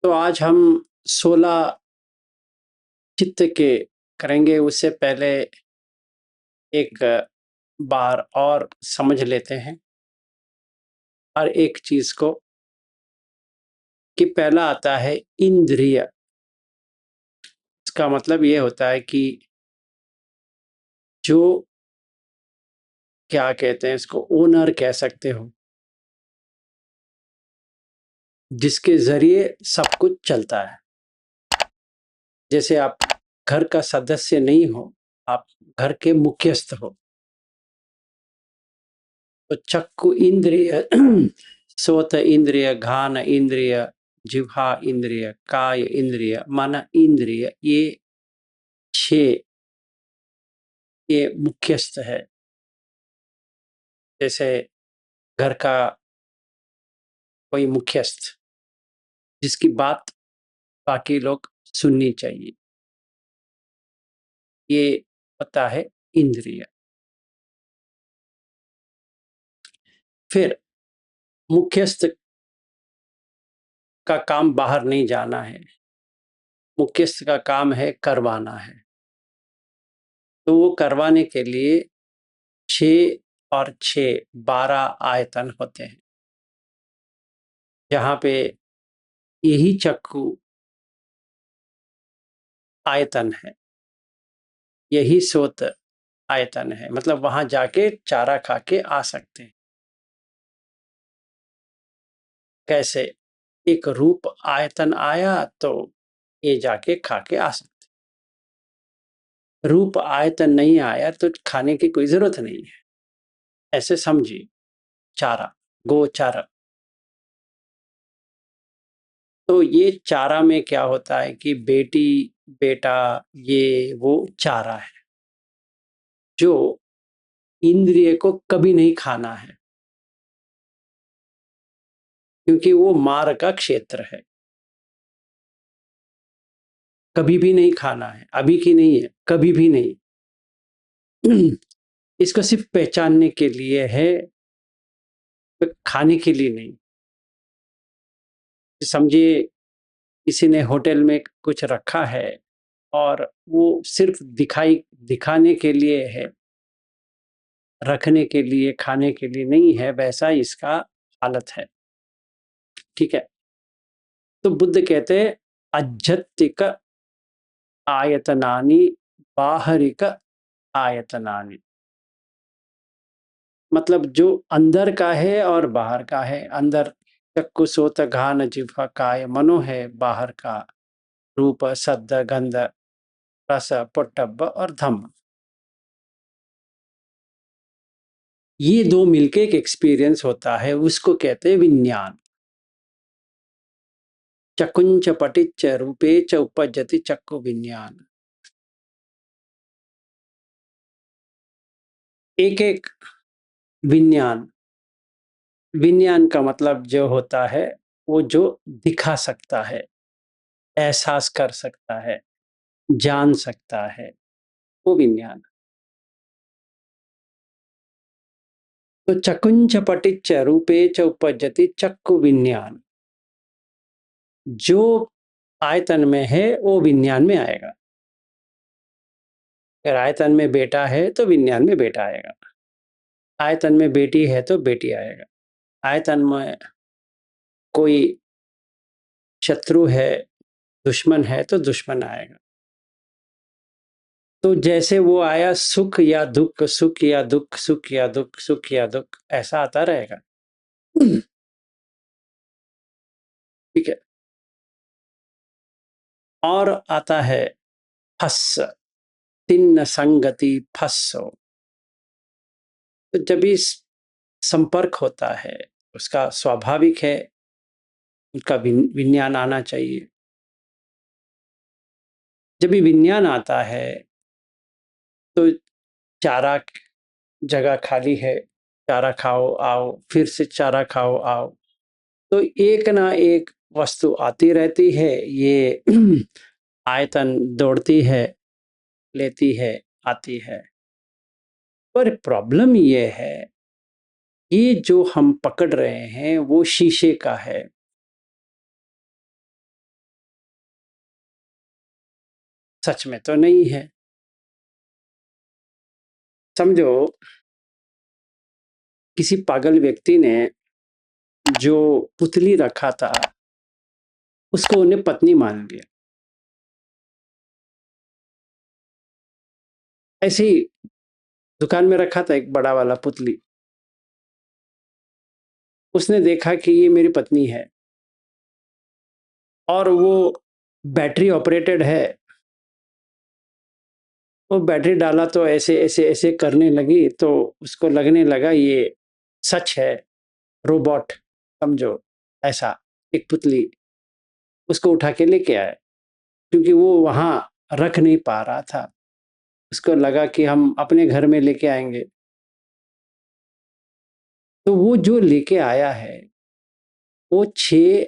तो आज हम 16 चित्त के करेंगे। उससे पहले एक बार और समझ लेते हैं हर एक चीज को कि पहला आता है इंद्रिय। इसका मतलब ये होता है कि जो क्या कहते हैं, इसको ओनर कह सकते हो, जिसके जरिए सब कुछ चलता है। जैसे आप घर का सदस्य नहीं हो, आप घर के मुख्यस्थ हो। तो चक्षु इंद्रिय, सोत इंद्रिय, घान इंद्रिय, जिह्वा इंद्रिय, काय इंद्रिय, मन इंद्रिय, ये 6 ये मुख्यस्थ है। जैसे घर का कोई मुख्यस्थ जिसकी बात बाकी लोग सुननी चाहिए, ये होता है इंद्रिय। फिर मुख्यस्थ का काम बाहर नहीं जाना है, मुख्यस्थ का काम है करवाना है। तो वो करवाने के लिए 6 और 6 12 आयतन होते हैं, जहाँ पे यही चक्षु आयतन है, यही सोत आयतन है। मतलब वहां जाके चारा खा के आ सकते हैं। कैसे? एक रूप आयतन आया तो ये जाके खा के आ सकते। रूप आयतन नहीं आया तो खाने की कोई जरूरत नहीं है। ऐसे समझिए, चारा, गोचारा। तो ये चारा में क्या होता है कि बेटी बेटा ये वो चारा है जो इंद्रिय को कभी नहीं खाना है, क्योंकि वो मार का क्षेत्र है। कभी भी नहीं खाना है, अभी की नहीं है, कभी भी नहीं। इसको सिर्फ पहचानने के लिए है, खाने के लिए नहीं। समझिए किसी ने होटल में कुछ रखा है और वो सिर्फ दिखाने के लिए है, रखने के लिए, खाने के लिए नहीं है। वैसा इसका हालत है। ठीक है। तो बुद्ध कहते हैं अज्जत्तिक आयतनानि बाहरिक आयतनानि। मतलब जो अंदर का है और बाहर का है। अंदर चक्षु सोत घान जिह्वा काय मनो है, बाहर का रूप शब्द गंध रस पोट्टब्ब और धम्म। ये दो मिलके एक एक्सपीरियंस होता है, उसको कहते हैं विज्ञान। चकुंच पटिच रूपे च उपजति चक्षु विज्ञान। एक एक विज्ञान, विज्ञान का मतलब जो होता है वो जो दिखा सकता है, एहसास कर सकता है, जान सकता है, वो विज्ञान। तो चकुंच पटिच रूपे च उपजति चक्षु विज्ञान, जो आयतन में है वो विज्ञान में आएगा। अगर आयतन में बेटा है तो विज्ञान में बेटा आएगा, आयतन में बेटी है तो बेटी आएगा, आयतन में कोई शत्रु है, दुश्मन है तो दुश्मन आएगा। तो जैसे वो आया, सुख या दुख, सुख या दुख, सुख या दुख, सुख या दुख, ऐसा आता रहेगा। ठीक है। और आता है फस, तिन्न संगति फस्सो। तो जब इस संपर्क होता है, उसका स्वाभाविक है, उसका विज्ञान आना चाहिए। जब भी विज्ञान आता है तो चारा जगह खाली है, चारा खाओ आओ, फिर से चारा खाओ आओ। तो एक ना एक वस्तु आती रहती है, ये आयतन दौड़ती है, लेती है, आती है। पर प्रॉब्लम ये है, ये जो हम पकड़ रहे हैं वो शीशे का है। सच में तो नहीं है। समझो किसी पागल व्यक्ति ने जो पुतली रखा था उसको उन्हें पत्नी मान लिया। ऐसे ही दुकान में रखा था एक बड़ा वाला पुतली। उसने देखा कि ये मेरी पत्नी है और वो बैटरी ऑपरेटेड है। वो बैटरी डाला तो ऐसे ऐसे ऐसे करने लगी तो उसको लगने लगा ये सच है, रोबोट समझो ऐसा एक पुतली। उसको उठा के लेके आए क्योंकि वो वहां रख नहीं पा रहा था। उसको लगा कि हम अपने घर में लेके आएंगे। तो वो जो लेके आया है वो 6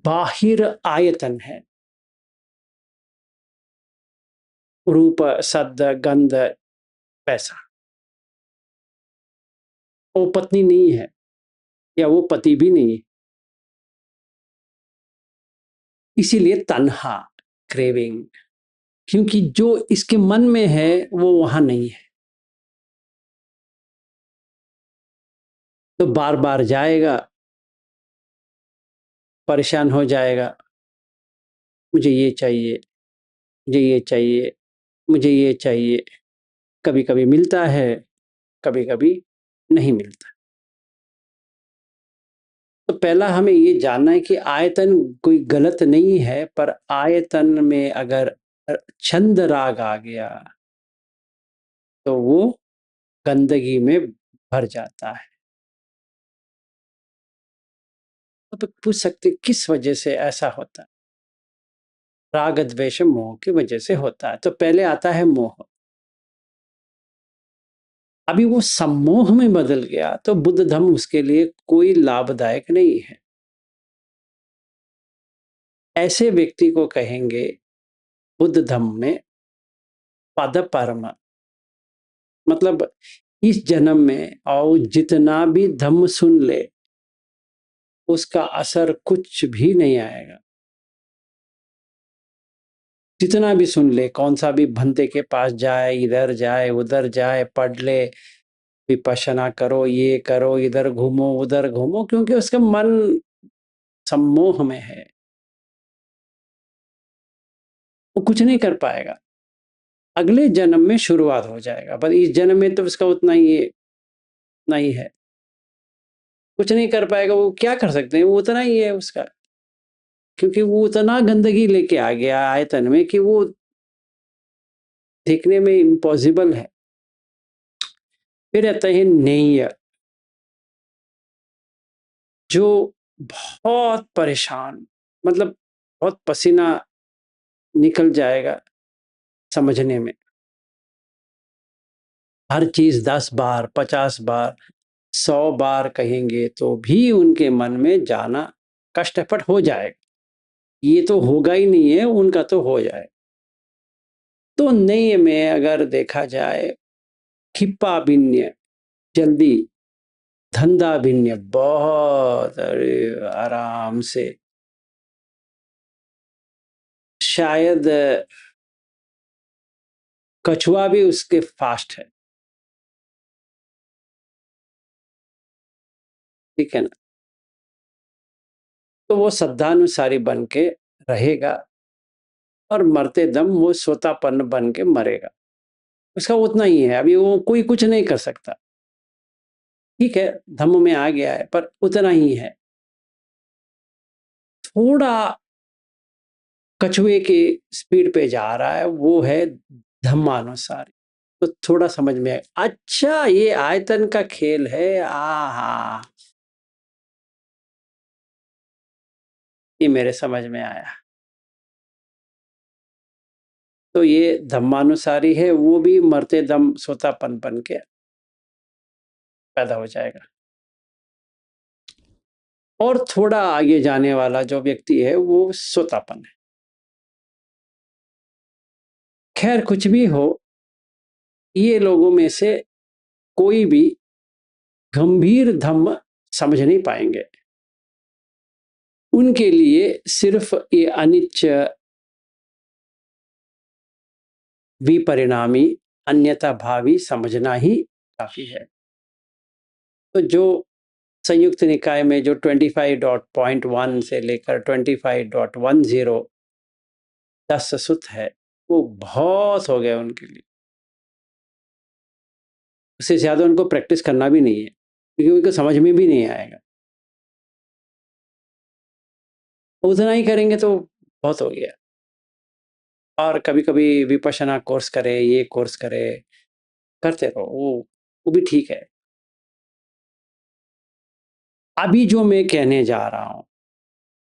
बाहिर आयतन है। रूप, शब्द, गंध, पैसा। वो पत्नी नहीं है या वो पति भी नहीं है। इसीलिए तन्हा, क्रेविंग, क्योंकि जो इसके मन में है वो वहां नहीं है। तो बार बार जाएगा, परेशान हो जाएगा। मुझे ये चाहिए, मुझे ये चाहिए, मुझे ये चाहिए। कभी कभी मिलता है, कभी कभी नहीं मिलता। तो पहला हमें ये जानना है कि आयतन कोई गलत नहीं है, पर आयतन में अगर छंद राग आ गया तो वो गंदगी में भर जाता है। तो पूछ सकते किस वजह से ऐसा होता है? राग द्वेष मोह की वजह से होता है। तो पहले आता है मोह। अभी वो सम्मोह में बदल गया तो बुद्ध धम्म उसके लिए कोई लाभदायक नहीं है। ऐसे व्यक्ति को कहेंगे बुद्ध धम्म में पद परम। मतलब इस जन्म में और जितना भी धम्म सुन ले उसका असर कुछ भी नहीं आएगा। जितना भी सुन ले, कौन सा भी भंते के पास जाए, इधर जाए उधर जाए, पढ़ ले, विपश्यना करो, ये करो, इधर घूमो उधर घूमो, क्योंकि उसका मन सम्मोह में है। वो कुछ नहीं कर पाएगा। अगले जन्म में शुरुआत हो जाएगा, पर इस जन्म में तो उसका उतना ही नहीं है। कुछ नहीं कर पाएगा। वो क्या कर सकते हैं, वो उतना ही है उसका। क्योंकि वो उतना गंदगी लेके आ गया आयतन में कि वो देखने में इम्पॉसिबल है। फिर आता है नेय, जो बहुत परेशान, मतलब बहुत पसीना निकल जाएगा समझने में। हर चीज 10 बार, 50 बार, 100 बार कहेंगे तो भी उनके मन में जाना कष्टपट हो जाएगा। ये तो होगा ही नहीं है, उनका तो हो जाए। तो नेय में अगर देखा जाए, खिप्पा भिन्य, जल्दी, धंधा भिन्य, बहुत आराम से। शायद कछुआ भी उसके फास्ट है। ठीक है ना? तो वो श्रद्धानुसारी बन के रहेगा और मरते दम वो सोतापन्न बन के मरेगा। उसका उतना ही है। अभी वो कोई कुछ नहीं कर सकता। ठीक है, धम्म में आ गया है पर उतना ही है। थोड़ा कछुए की स्पीड पे जा रहा है, वो है धम्मानुसारी। तो थोड़ा समझ में आए, अच्छा ये आयतन का खेल है। आहा, ये मेरे समझ में आया। तो ये धम्मानुसारी है, वो भी मरते दम सोतापन बन के पैदा हो जाएगा। और थोड़ा आगे जाने वाला जो व्यक्ति है वो सोतापन है। खैर कुछ भी हो, ये लोगों में से कोई भी गंभीर धम्म समझ नहीं पाएंगे। उनके लिए सिर्फ ये अनिच्च विपरिणामी अन्यथा भावी समझना ही काफी है। तो जो संयुक्त निकाय में जो 25.1 से लेकर 25.10 10 सूत्र है, वो बहुत हो गया उनके लिए। उससे ज़्यादा उनको प्रैक्टिस करना भी नहीं है, क्योंकि उनको समझ में भी नहीं आएगा। उतना ही करेंगे तो बहुत हो गया। और कभी-कभी विपश्यना कोर्स करें, ये कोर्स करें, करते रहो, वो भी ठीक है। अभी जो मैं कहने जा रहा हूँ,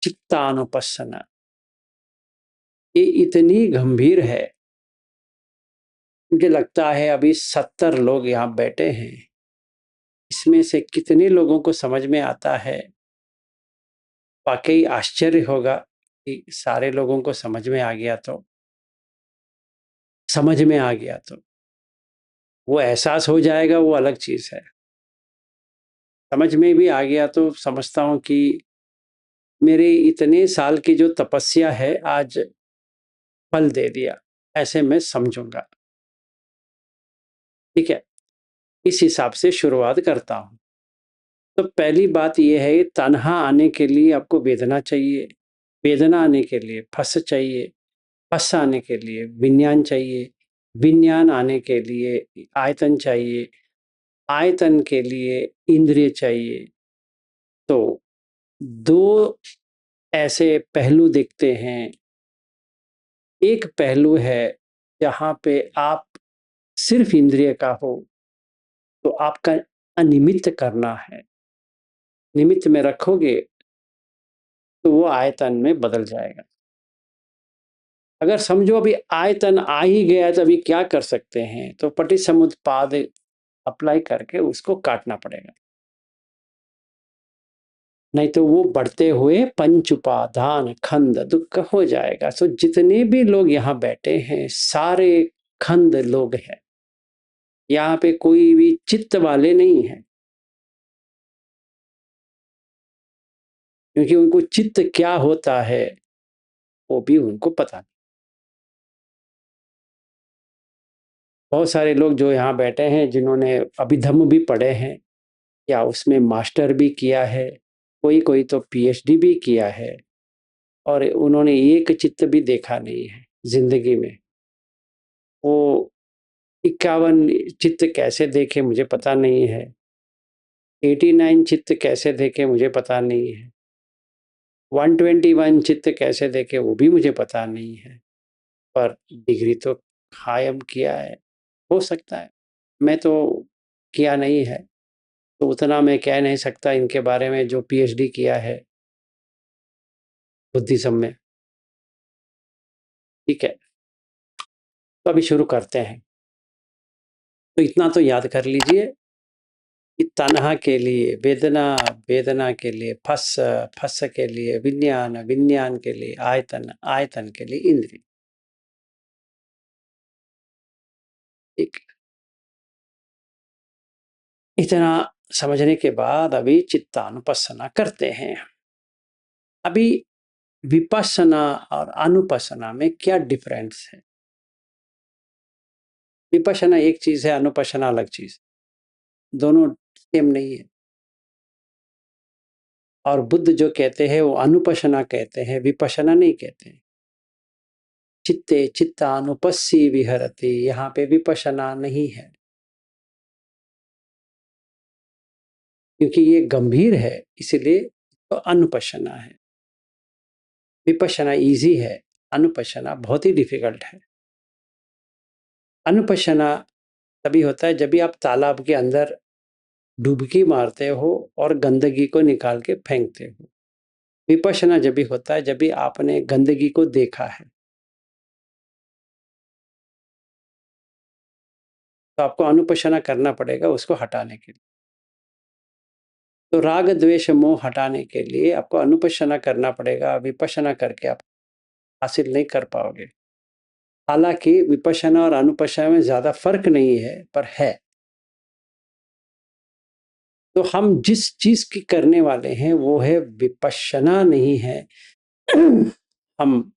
चित्तानुपස්සना, ये इतनी गंभीर है, मुझे लगता है अभी 70 लोग यहाँ बैठे हैं, इसमें से कितने लोगों को समझ में आता है? वाक़ई आश्चर्य होगा कि सारे लोगों को समझ में आ गया तो। समझ में आ गया तो। वो एहसास हो जाएगा, वो अलग चीज़ है। समझ में भी आ गया तो समझता हूँ कि मेरे इतने साल की जो तपस्या है, आज फल दे दिया, ऐसे मैं समझूँगा। ठीक है? इस हिसाब से शुरुआत करता हूँ। तो पहली बात ये है, तन्हा आने के लिए आपको वेदना चाहिए, वेदना आने के लिए फस चाहिए, फस आने के लिए विज्ञान चाहिए, विज्ञान आने के लिए आयतन चाहिए, आयतन के लिए इंद्रिय चाहिए। तो 2 ऐसे पहलू दिखते हैं। एक पहलू है जहाँ पे आप सिर्फ इंद्रिय का हो, तो आपका अनिमित्त करना है। निमित्त में रखोगे तो वो आयतन में बदल जाएगा। अगर समझो अभी आयतन आ ही गया है तो अभी क्या कर सकते हैं? तो पटिसमुत्पाद अप्लाई करके उसको काटना पड़ेगा। नहीं तो वो बढ़ते हुए पंच उपादान खंड दुःख हो जाएगा। सो जितने भी लोग यहाँ बैठे हैं, सारे खंड लोग हैं। यहाँ पे कोई भी चित्त वाले नहीं है, क्योंकि उनको चित्त क्या होता है वो भी उनको पता नहीं। बहुत सारे लोग जो यहाँ बैठे हैं, जिन्होंने अभिधम्म भी पढ़े हैं या उसमें मास्टर भी किया है, कोई कोई तो पीएचडी भी किया है, और उन्होंने एक चित्त भी देखा नहीं है जिंदगी में। वो 51 चित्त कैसे देखे मुझे पता नहीं है, 89 चित्त कैसे देखे मुझे पता नहीं है, 121 चित्त कैसे देखे वो भी मुझे पता नहीं है, पर डिग्री तो कायम किया है। हो सकता है, मैं तो किया नहीं है, तो उतना मैं कह नहीं सकता इनके बारे में जो पीएचडी किया है बुद्धिज्म में। ठीक है, तो अभी शुरू करते हैं। तो इतना तो याद कर लीजिए कि तन्हा के लिए वेदना, वेदना के लिए फस, फस के लिए विज्ञान, विज्ञान के लिए आयतन, आयतन के लिए इंद्रिय। ठीक, इतना समझने के बाद अभी चित्तानुपස්සना करते हैं। अभी विपස්සना और अनुपස්සना में क्या डिफरेंस है? विपස්සना एक चीज है, अनुपස්සना अलग चीज, दोनों सेम नहीं है। और बुद्ध जो कहते हैं वो अनुपස්සना कहते हैं, विपස්සना नहीं कहते हैं। चित्ते चित्तानुपस्सी विहरति, यहाँ पे विपश्यना नहीं है, क्योंकि ये गंभीर है, इसलिए तो अनुपश्यना है। विपश्यना इजी है, अनुपश्यना बहुत ही डिफिकल्ट है। अनुपश्यना तभी होता है जब भी आप तालाब के अंदर डुबकी मारते हो और गंदगी को निकाल के फेंकते हो। विपश्यना जब भी होता है जब भी आपने गंदगी को देखा है, तो आपको अनुपश्यना करना पड़ेगा उसको हटाने के लिए। तो राग द्वेष मोह हटाने के लिए आपको अनुपश्यना करना पड़ेगा, विपश्यना करके आप हासिल नहीं कर पाओगे। हालांकि विपश्यना और अनुपश्यना में ज्यादा फर्क नहीं है, पर है। तो हम जिस चीज की करने वाले हैं वो है विपश्यना, नहीं है हम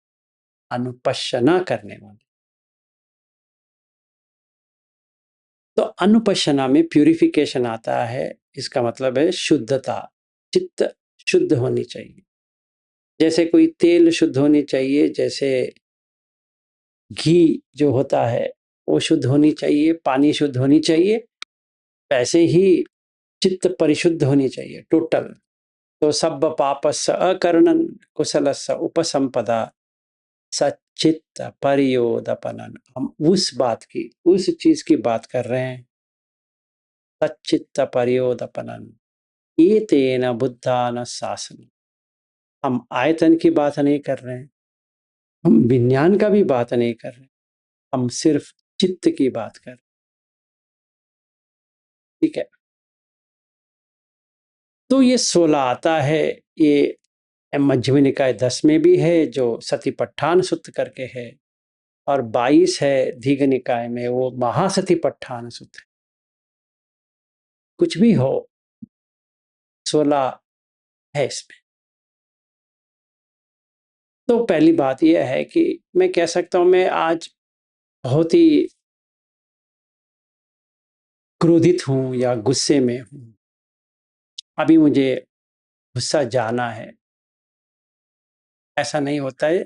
अनुपश्यना करने वाले। तो अनुपश्यना में प्यूरिफिकेशन आता है, इसका मतलब है शुद्धता, चित्त शुद्ध होनी चाहिए। जैसे कोई तेल शुद्ध होनी चाहिए, जैसे घी जो होता है वो शुद्ध होनी चाहिए, पानी शुद्ध होनी चाहिए, वैसे ही चित्त परिशुद्ध होनी चाहिए टोटल। तो सब्ब पापस्य अकर्णन कुशलस्य उपसंपदा सच्चित्त परियोदपनन। हम उस बात की, उस चीज की बात कर रहे हैं, सच्चित्त परियोदपनन ये तेन बुद्धान शासन। हम आयतन की बात नहीं कर रहे हैं, हम विज्ञान का भी बात नहीं कर रहे हैं, हम सिर्फ चित्त की बात कर रहे हैं। ठीक है, तो ये 16 आता है, ये मध्यम निकाय 10 में भी है जो सतिपट्ठान सूत्र करके है, और 22 है दीघ निकाय में, वो महासतिपट्ठान सूत्र। कुछ भी हो, 16 है इसमें। तो पहली बात यह है कि मैं कह सकता हूं मैं आज बहुत ही क्रोधित हूं या गुस्से में हूं, अभी मुझे गुस्सा जाना है, ऐसा नहीं होता है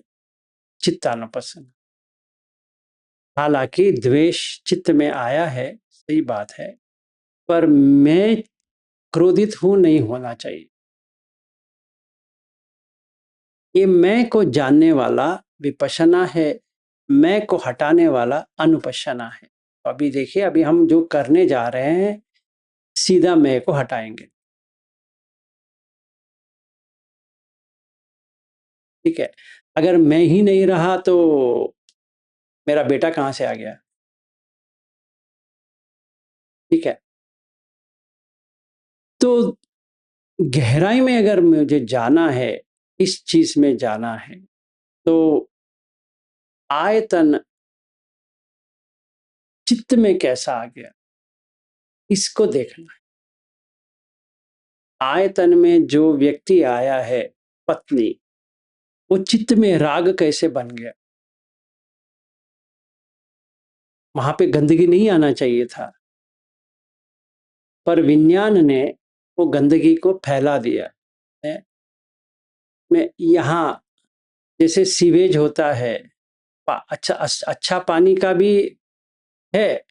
चित्तानुपस्सन। हालांकि द्वेष चित्त में आया है, सही बात है, पर मैं क्रोधित हूं नहीं होना चाहिए। ये मैं को जानने वाला विपश्यना है, मैं को हटाने वाला अनुपश्यना है। अभी देखिए, अभी हम जो करने जा रहे हैं सीधा मैं को हटाएंगे। ठीक है, अगर मैं ही नहीं रहा तो मेरा बेटा कहां से आ गया? ठीक है, तो गहराई में अगर मुझे जाना है, इस चीज में जाना है, तो आयतन चित्त में कैसा आ गया इसको देखना है। आयतन में जो व्यक्ति आया है, पत्नी, वो चित्त में राग कैसे बन गया? वहां पे गंदगी नहीं आना चाहिए था, पर विज्ञान ने वो गंदगी को फैला दिया है। में यहाँ जैसे सीवेज होता है, अच्छा अच्छा पानी का भी है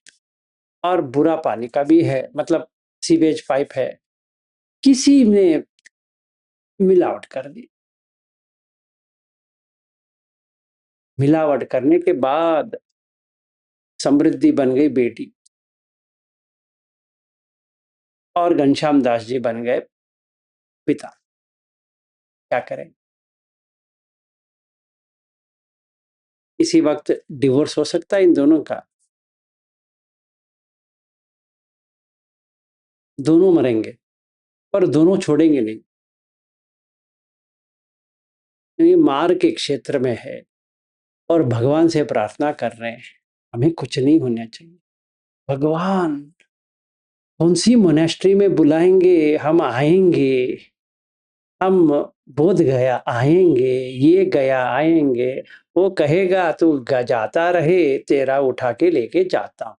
और बुरा पानी का भी है, मतलब सीवेज पाइप है, किसी ने मिलावट कर दी। मिलावट करने के बाद समृद्धि बन गई बेटी, और घनश्याम दास जी बन गए पिता। क्या करें? इसी वक्त डिवोर्स हो सकता है इन दोनों का, दोनों मरेंगे, पर दोनों छोड़ेंगे नहीं। ये मार के क्षेत्र में है और भगवान से प्रार्थना कर रहे हैं, हमें कुछ नहीं होना चाहिए। भगवान कौन सी मोनेस्ट्री में बुलाएंगे, हम आएंगे, हम बोध गया आएंगे, ये गया आएंगे, वो कहेगा तू जाता रहे, तेरा उठा के लेके जाता हूं।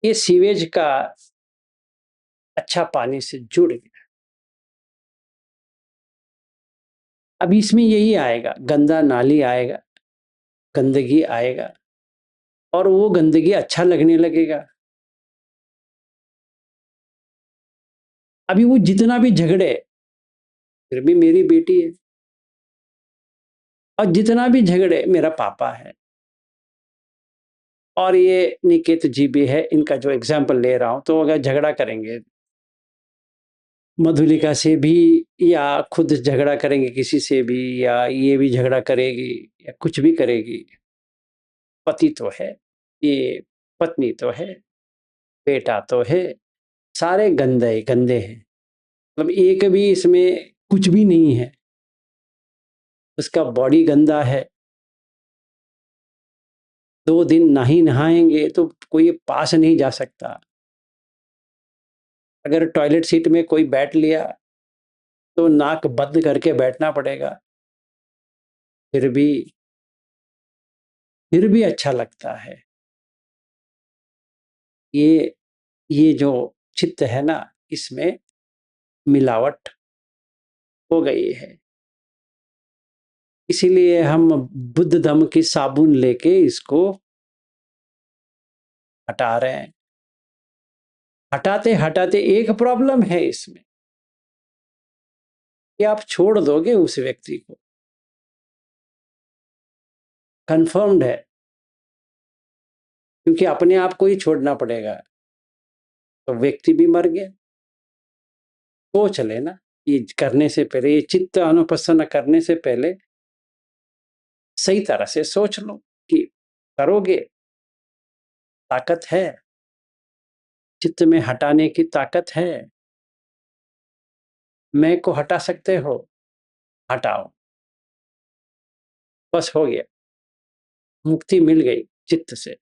ये सीवेज का अच्छा पानी से जुड़ गया। अब इसमें यही आएगा, गंदा नाली आएगा, गंदगी आएगा, और वो गंदगी अच्छा लगने लगेगा। अभी वो जितना भी झगड़े, फिर भी मेरी बेटी है, और जितना भी झगड़े मेरा पापा है। और ये निकेत जी भी है, इनका जो एग्जाम्पल ले रहा हूं, तो अगर झगड़ा करेंगे मधुलिका से भी, या खुद झगड़ा करेंगे किसी से भी, या ये भी झगड़ा करेगी, या कुछ भी करेगी, पति तो है, ये पत्नी तो है, बेटा तो है, सारे गंदे गंदे हैं। मतलब एक भी इसमें कुछ भी नहीं है। उसका बॉडी गंदा है, 2 दिन नहीं नहाएंगे तो कोई पास नहीं जा सकता। अगर टॉयलेट सीट में कोई बैठ लिया तो नाक बंद करके बैठना पड़ेगा। फिर भी फिर भी अच्छा लगता है। ये जो चित्त है ना, इसमें मिलावट हो गई है। इसीलिए हम बुद्ध धम्म की साबुन लेके इसको हटा रहे हैं। हटाते हटाते एक प्रॉब्लम है इसमें कि आप छोड़ दोगे उस व्यक्ति को, कंफर्म्ड है, क्योंकि अपने आप को ही छोड़ना पड़ेगा। तो व्यक्ति भी मर गया। सोच लेना, ये करने से पहले, ये चित्त अनुपस्सन्न करने से पहले सही तरह से सोच लो कि करोगे, ताकत है, चित्त में हटाने की ताकत है। मैं को हटा सकते हो, हटाओ, बस हो गया, मुक्ति मिल गई चित्त से,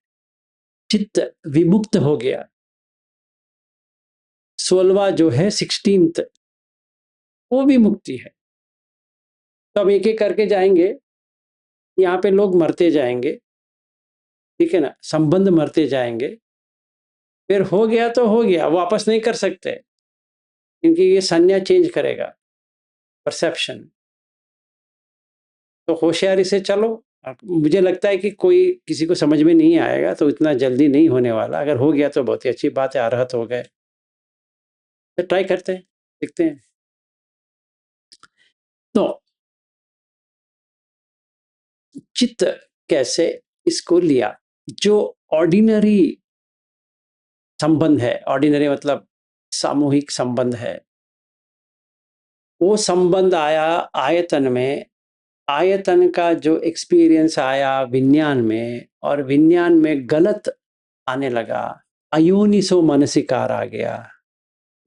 चित्त विमुक्त हो गया। 16वां जो है 16th, वो भी मुक्ति है। तो अब एक एक करके जाएंगे, यहाँ पे लोग मरते जाएंगे, ठीक है ना, संबंध मरते जाएंगे, फिर हो गया तो हो गया, वापस नहीं कर सकते, क्योंकि ये संज्ञा चेंज करेगा, परसेप्शन। तो होशियारी से चलो। मुझे लगता है कि कोई किसी को समझ में नहीं आएगा, तो इतना जल्दी नहीं होने वाला। अगर हो गया तो बहुत ही अच्छी बात है, अरहत हो गए। तो ट्राई करते हैं, देखते हैं। तो चित्त कैसे इसको लिया, जो ऑर्डिनरी संबंध है, ऑर्डिनरी मतलब सामूहिक संबंध है, वो संबंध आया आयतन में, आयतन का जो एक्सपीरियंस आया विज्ञान में, और विज्ञान में गलत आने लगा, अयोनिसो मनसिकार आ गया।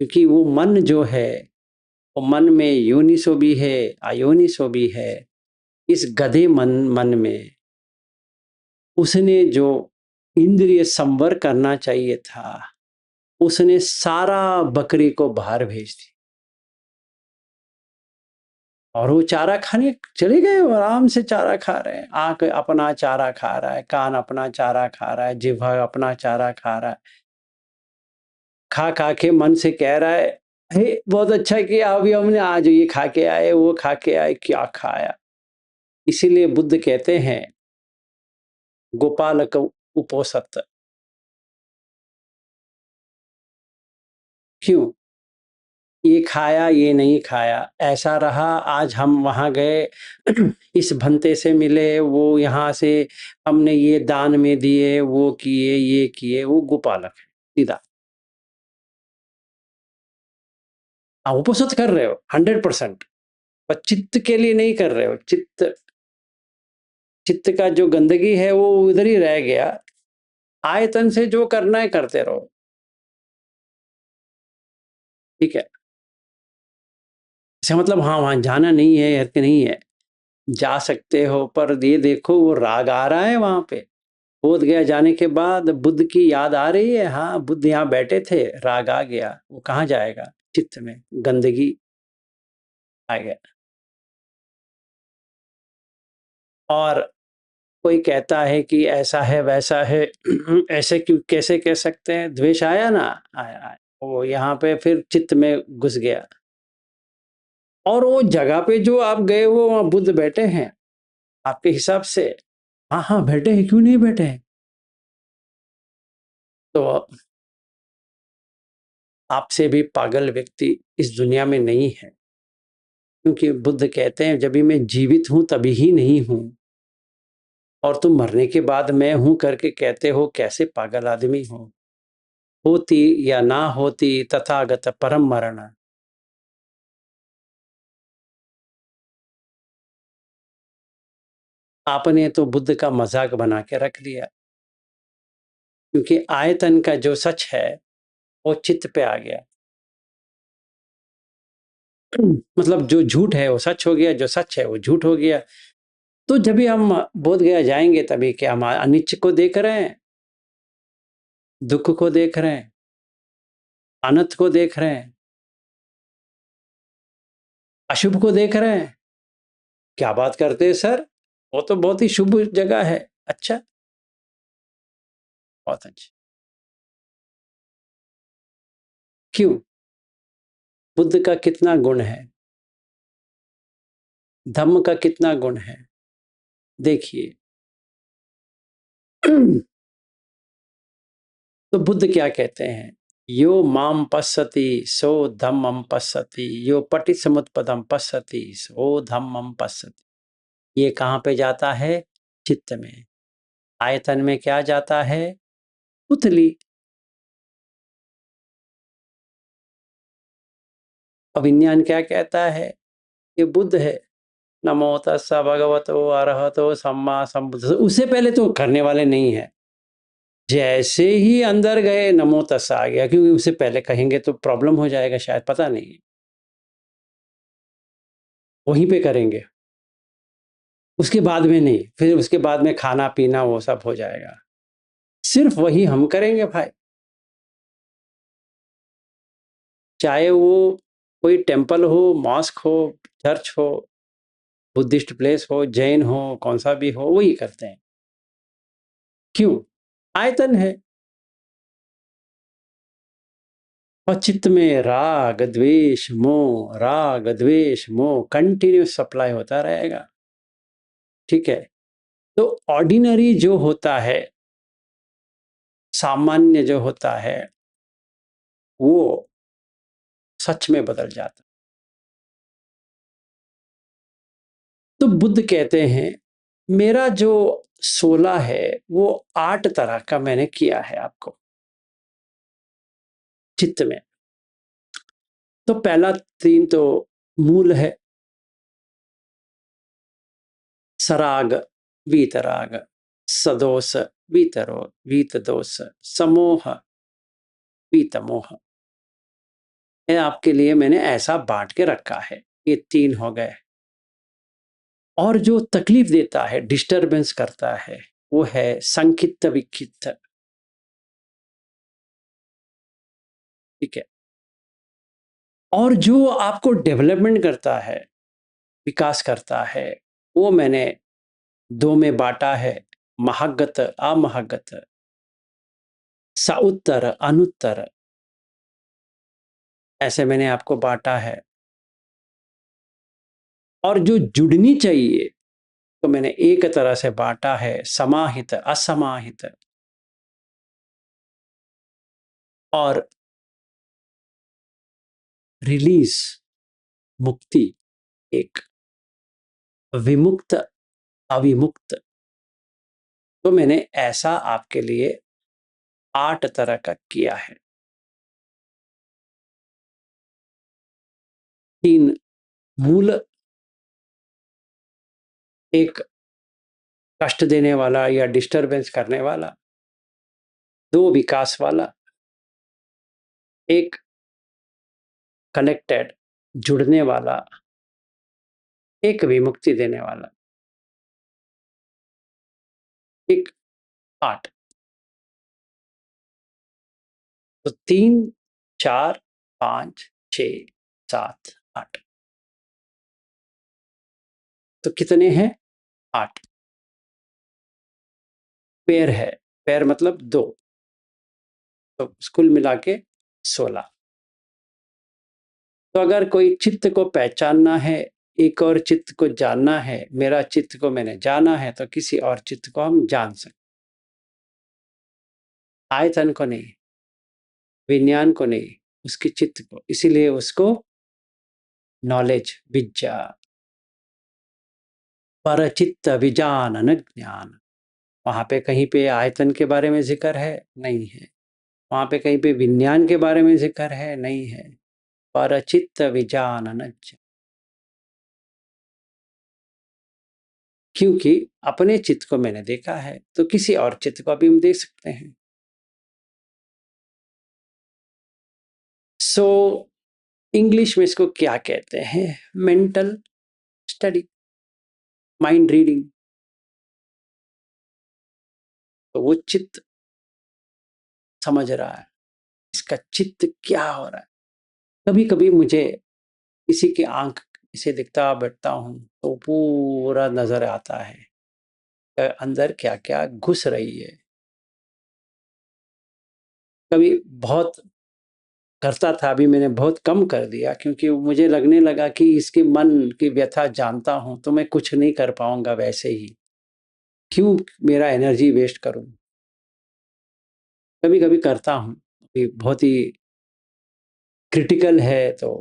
क्योंकि वो मन जो है, वो मन में योनिसो भी है, अयोनिसो भी है। इस गधे मन में उसने जो इंद्रिय संवर करना चाहिए था, उसने सारा बकरी को बाहर भेज दी, और वो चारा खाने चले गए, आराम से चारा खा रहे हैं। आंख अपना चारा खा रहा है, कान अपना चारा खा रहा है, जिह्वा अपना चारा खा रहा है। खा खा के मन से कह रहा है, हे बहुत अच्छा किया, अभी हमने आज ये खा के आए, वो खा के आए, क्या खाया। इसीलिए बुद्ध कहते हैं गोपालक उपोसत। क्यों? ये खाया, ये नहीं खाया, ऐसा रहा। आज हम वहां गए, इस भंते से मिले, वो यहाँ से हमने ये दान में दिए, वो किए, ये किए, वो गोपालक है सीधा। आप उपसत कर रहे हो 100%, पर चित्त के लिए नहीं कर रहे हो। चित्त चित्त का जो गंदगी है वो उधर ही रह गया। आयतन से जो करना है करते रहो, ठीक है। इसका मतलब हाँ वहां जाना नहीं है, हर के नहीं है, जा सकते हो, पर ये देखो वो राग आ रहा है वहां पे। बोध गया जाने के बाद बुद्ध की याद आ रही है, हाँ बुद्ध यहाँ बैठे थे, राग आ गया, वो कहाँ जाएगा, चित्त में गंदगी आ गया। और कोई कहता है कि ऐसा है वैसा है, ऐसे क्यों, कैसे कह सकते हैं, द्वेष आया ना, आया वो यहाँ पे फिर चित्त में घुस गया। और वो जगह पे जो आप गए वो वहाँ बुद्ध बैठे हैं आपके हिसाब से, हाँ हाँ बैठे हैं, क्यों नहीं बैठे हैं। तो आपसे भी पागल व्यक्ति इस दुनिया में नहीं है, क्योंकि बुद्ध कहते हैं जब भी मैं जीवित हूं तभी ही नहीं हूं, और तुम मरने के बाद मैं हूं करके कहते हो, कैसे पागल आदमी हो। होती या ना होती तथागत परम मरण। आपने तो बुद्ध का मजाक बना के रख दिया, क्योंकि आयतन का जो सच है वो चित्त पे आ गया। मतलब जो झूठ है वो सच हो गया, जो सच है वो झूठ हो गया। तो जब भी हम बोध गया जाएंगे, तभी क्या हम अनिच्च को देख रहे हैं, दुख को देख रहे हैं, अनंत को देख रहे हैं, अशुभ को देख रहे हैं। क्या बात करते हैं सर, वो तो बहुत ही शुभ जगह है। अच्छा, बहुत अच्छे। क्यों? बुद्ध का कितना गुण है? धम्म का कितना गुण है? देखिए। तो बुद्ध क्या कहते हैं? यो माम पश्यति सो धम्मम पश्यति, यो पटिसमुत्पदम पश्यति सो धम्मम पश्यति। ये कहाँ पे जाता है? चित्त में। आयतन में क्या जाता है? पुतली। अभिज्ञान क्या कहता है? ये बुद्ध है। नमो तस्सा भगवतो अरहतो सम्मा संबुद्ध। उससे पहले तो करने वाले नहीं है। जैसे ही अंदर गए नमो तस्सा आ गया, क्योंकि उससे पहले कहेंगे तो प्रॉब्लम हो जाएगा शायद, पता नहीं। वहीं पे करेंगे, उसके बाद में नहीं। फिर उसके बाद में खाना पीना वो सब हो जाएगा। सिर्फ वही हम करेंगे भाई। चाहे वो कोई टेम्पल हो, मॉस्क हो, चर्च हो, बुद्धिस्ट प्लेस हो, जैन हो, कौन सा भी हो, वही करते हैं। क्यों? आयतन है। और चित्त में राग द्वेष मोह, राग द्वेष मोह कंटिन्यूस सप्लाई होता रहेगा। ठीक है। तो ऑर्डिनरी जो होता है, सामान्य जो होता है, वो सच में बदल जाता। तो बुद्ध कहते हैं मेरा जो 16 है वो 8 तरह का मैंने किया है आपको चित्त में। तो पहला 3 तो मूल है, सराग वीतराग, सदोष वीतरो वीतदोष, समोह वीतमोह। ये आपके लिए मैंने ऐसा बांट के रखा है। ये 3 हो गए। और जो तकलीफ देता है, डिस्टरबेंस करता है, वो है संकित विक्षिप्त। ठीक है। और जो आपको डेवलपमेंट करता है, विकास करता है, वो मैंने 2 में बांटा है, महागत अमहागत, साउत्तर अनुत्तर। ऐसे मैंने आपको बांटा है। और जो जुड़नी चाहिए तो मैंने एक तरह से बांटा है, समाहित असमाहित। और रिलीज मुक्ति एक, विमुक्त अविमुक्त। तो मैंने ऐसा आपके लिए 8 तरह का किया है। 3 मूल, एक कष्ट देने वाला या डिस्टरबेंस करने वाला, 2 विकास वाला, एक कनेक्टेड जुड़ने वाला, एक विमुक्ति देने वाला, एक 8। तो 3 4 5 6 7 8। तो कितने हैं? 8 पेयर है। पेयर मतलब 2। तो कुल मिला के 16। तो अगर कोई चित्त को पहचानना है, एक और चित्त को जानना है, मेरा चित्त को मैंने जाना है, तो किसी और चित्त को हम जान सकते। आयतन को नहीं, विज्ञान को नहीं, उसके चित्त को। इसीलिए उसको नॉलेज, विद्या, परचित्त विजानन ज्ञान। वहां पे कहीं पे आयतन के बारे में जिक्र है? नहीं है। वहां पे कहीं पे विज्ञान के बारे में जिक्र है? नहीं है। परचित्त विजानन। क्योंकि अपने चित्त को मैंने देखा है, तो किसी और चित्त को भी हम देख सकते हैं। सो इंग्लिश में इसको क्या कहते हैं? Mental study, mind reading. तो वो चित्त समझ रहा है, इसका चित्त क्या हो रहा है। कभी कभी मुझे किसी की आंख से दिखता बैठता हूं तो पूरा नजर आता है अंदर क्या क्या घुस रही है। कभी बहुत करता था, अभी मैंने बहुत कम कर दिया क्योंकि मुझे लगने लगा कि इसके मन की व्यथा जानता हूँ, तो मैं कुछ नहीं कर पाऊँगा वैसे ही। क्यों मेरा एनर्जी वेस्ट करूँ? कभी-कभी करता हूँ, ये बहुत ही क्रिटिकल है तो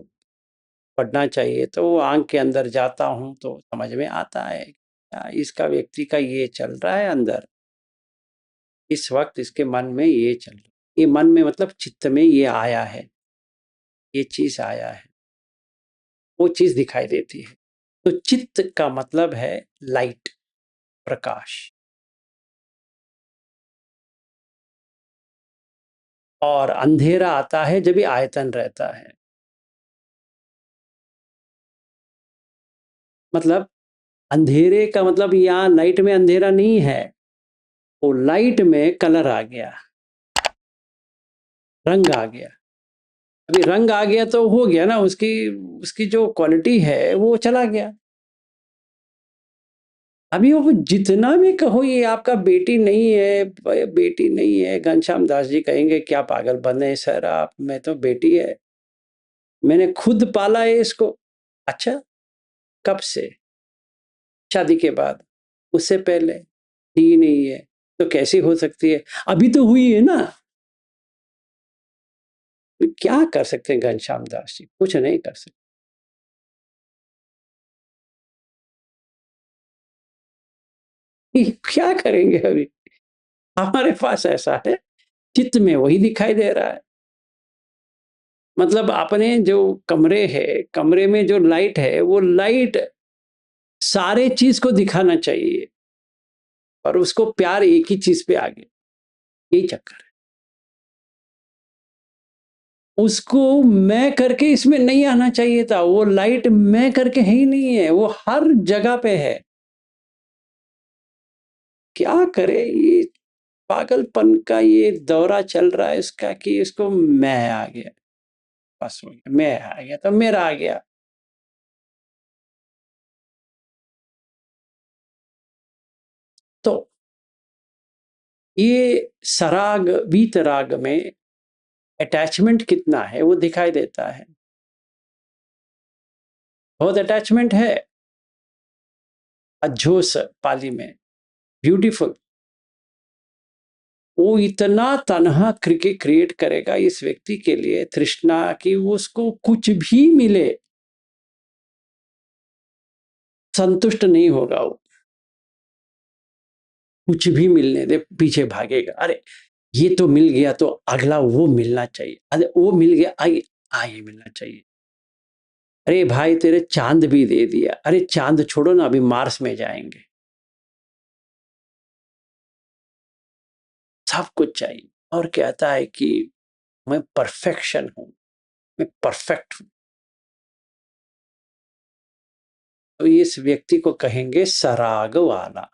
पढ़ना चाहिए, तो आँख के अंदर जाता हूँ तो समझ में आता है, इसका व्यक्ति का ये चल रहा है अंदर, इस वक़्त इसके मन में ये चल रहा है। ये मन में मतलब चित्त में ये आया है, ये चीज़ आया है, वो चीज़ दिखाई देती है। तो चित्त का मतलब है लाइट, प्रकाश। और अंधेरा आता है जब ये आयतन रहता है। मतलब अंधेरे का मतलब यहाँ लाइट में अंधेरा नहीं है, वो लाइट में कलर आ गया, रंग आ गया। अभी रंग आ गया तो हो गया ना, उसकी उसकी जो क्वालिटी है वो चला गया। अभी वो जितना भी कहो ये आपका बेटी नहीं है, बेटी नहीं है, घनश्याम दास जी कहेंगे क्या पागल बने सर आप, मैं तो बेटी है, मैंने खुद पाला है इसको। अच्छा, कब से? शादी के बाद? उससे पहले? थी नहीं है, तो कैसी हो सकती है? अभी तो हुई है ना। तो क्या कर सकते हैं घनश्याम दास जी? कुछ नहीं कर सकते। क्या करेंगे अभी? हमारे पास ऐसा है, चित्त में वही दिखाई दे रहा है। मतलब अपने जो कमरे है, कमरे में जो लाइट है, वो लाइट सारे चीज़ को दिखाना चाहिए और उसको प्यार एक ही चीज़ पे आ गया, यही चक्कर है। उसको मैं करके इसमें नहीं आना चाहिए था, वो लाइट मैं करके है ही नहीं है, वो हर जगह पे है। क्या करे ये पागलपन का ये दौरा चल रहा है इसका कि इसको मैं आ गया, बस हो गया, मैं आ गया तो मेरा आ गया। तो ये सराग, वीतराग में अटैचमेंट कितना है वो दिखाई देता है। बहुत अटैचमेंट है। अझोस पाली में, ब्यूटीफुल। वो इतना तन्हा क्रिएट करेगा इस व्यक्ति के लिए तृष्णा कि उसको कुछ भी मिले संतुष्ट नहीं होगा वो। कुछ भी मिलने दे पीछे भागेगा। अरे ये तो मिल गया तो अगला वो मिलना चाहिए, अरे वो मिल गया आगे आगे मिलना चाहिए। अरे भाई तेरे चांद भी दे दिया, अरे चांद छोड़ो ना, अभी मार्स में जाएंगे। सब कुछ चाहिए और कहता है कि मैं परफेक्शन हूं, मैं परफेक्ट हूं। तो इस व्यक्ति को कहेंगे सराग वाला।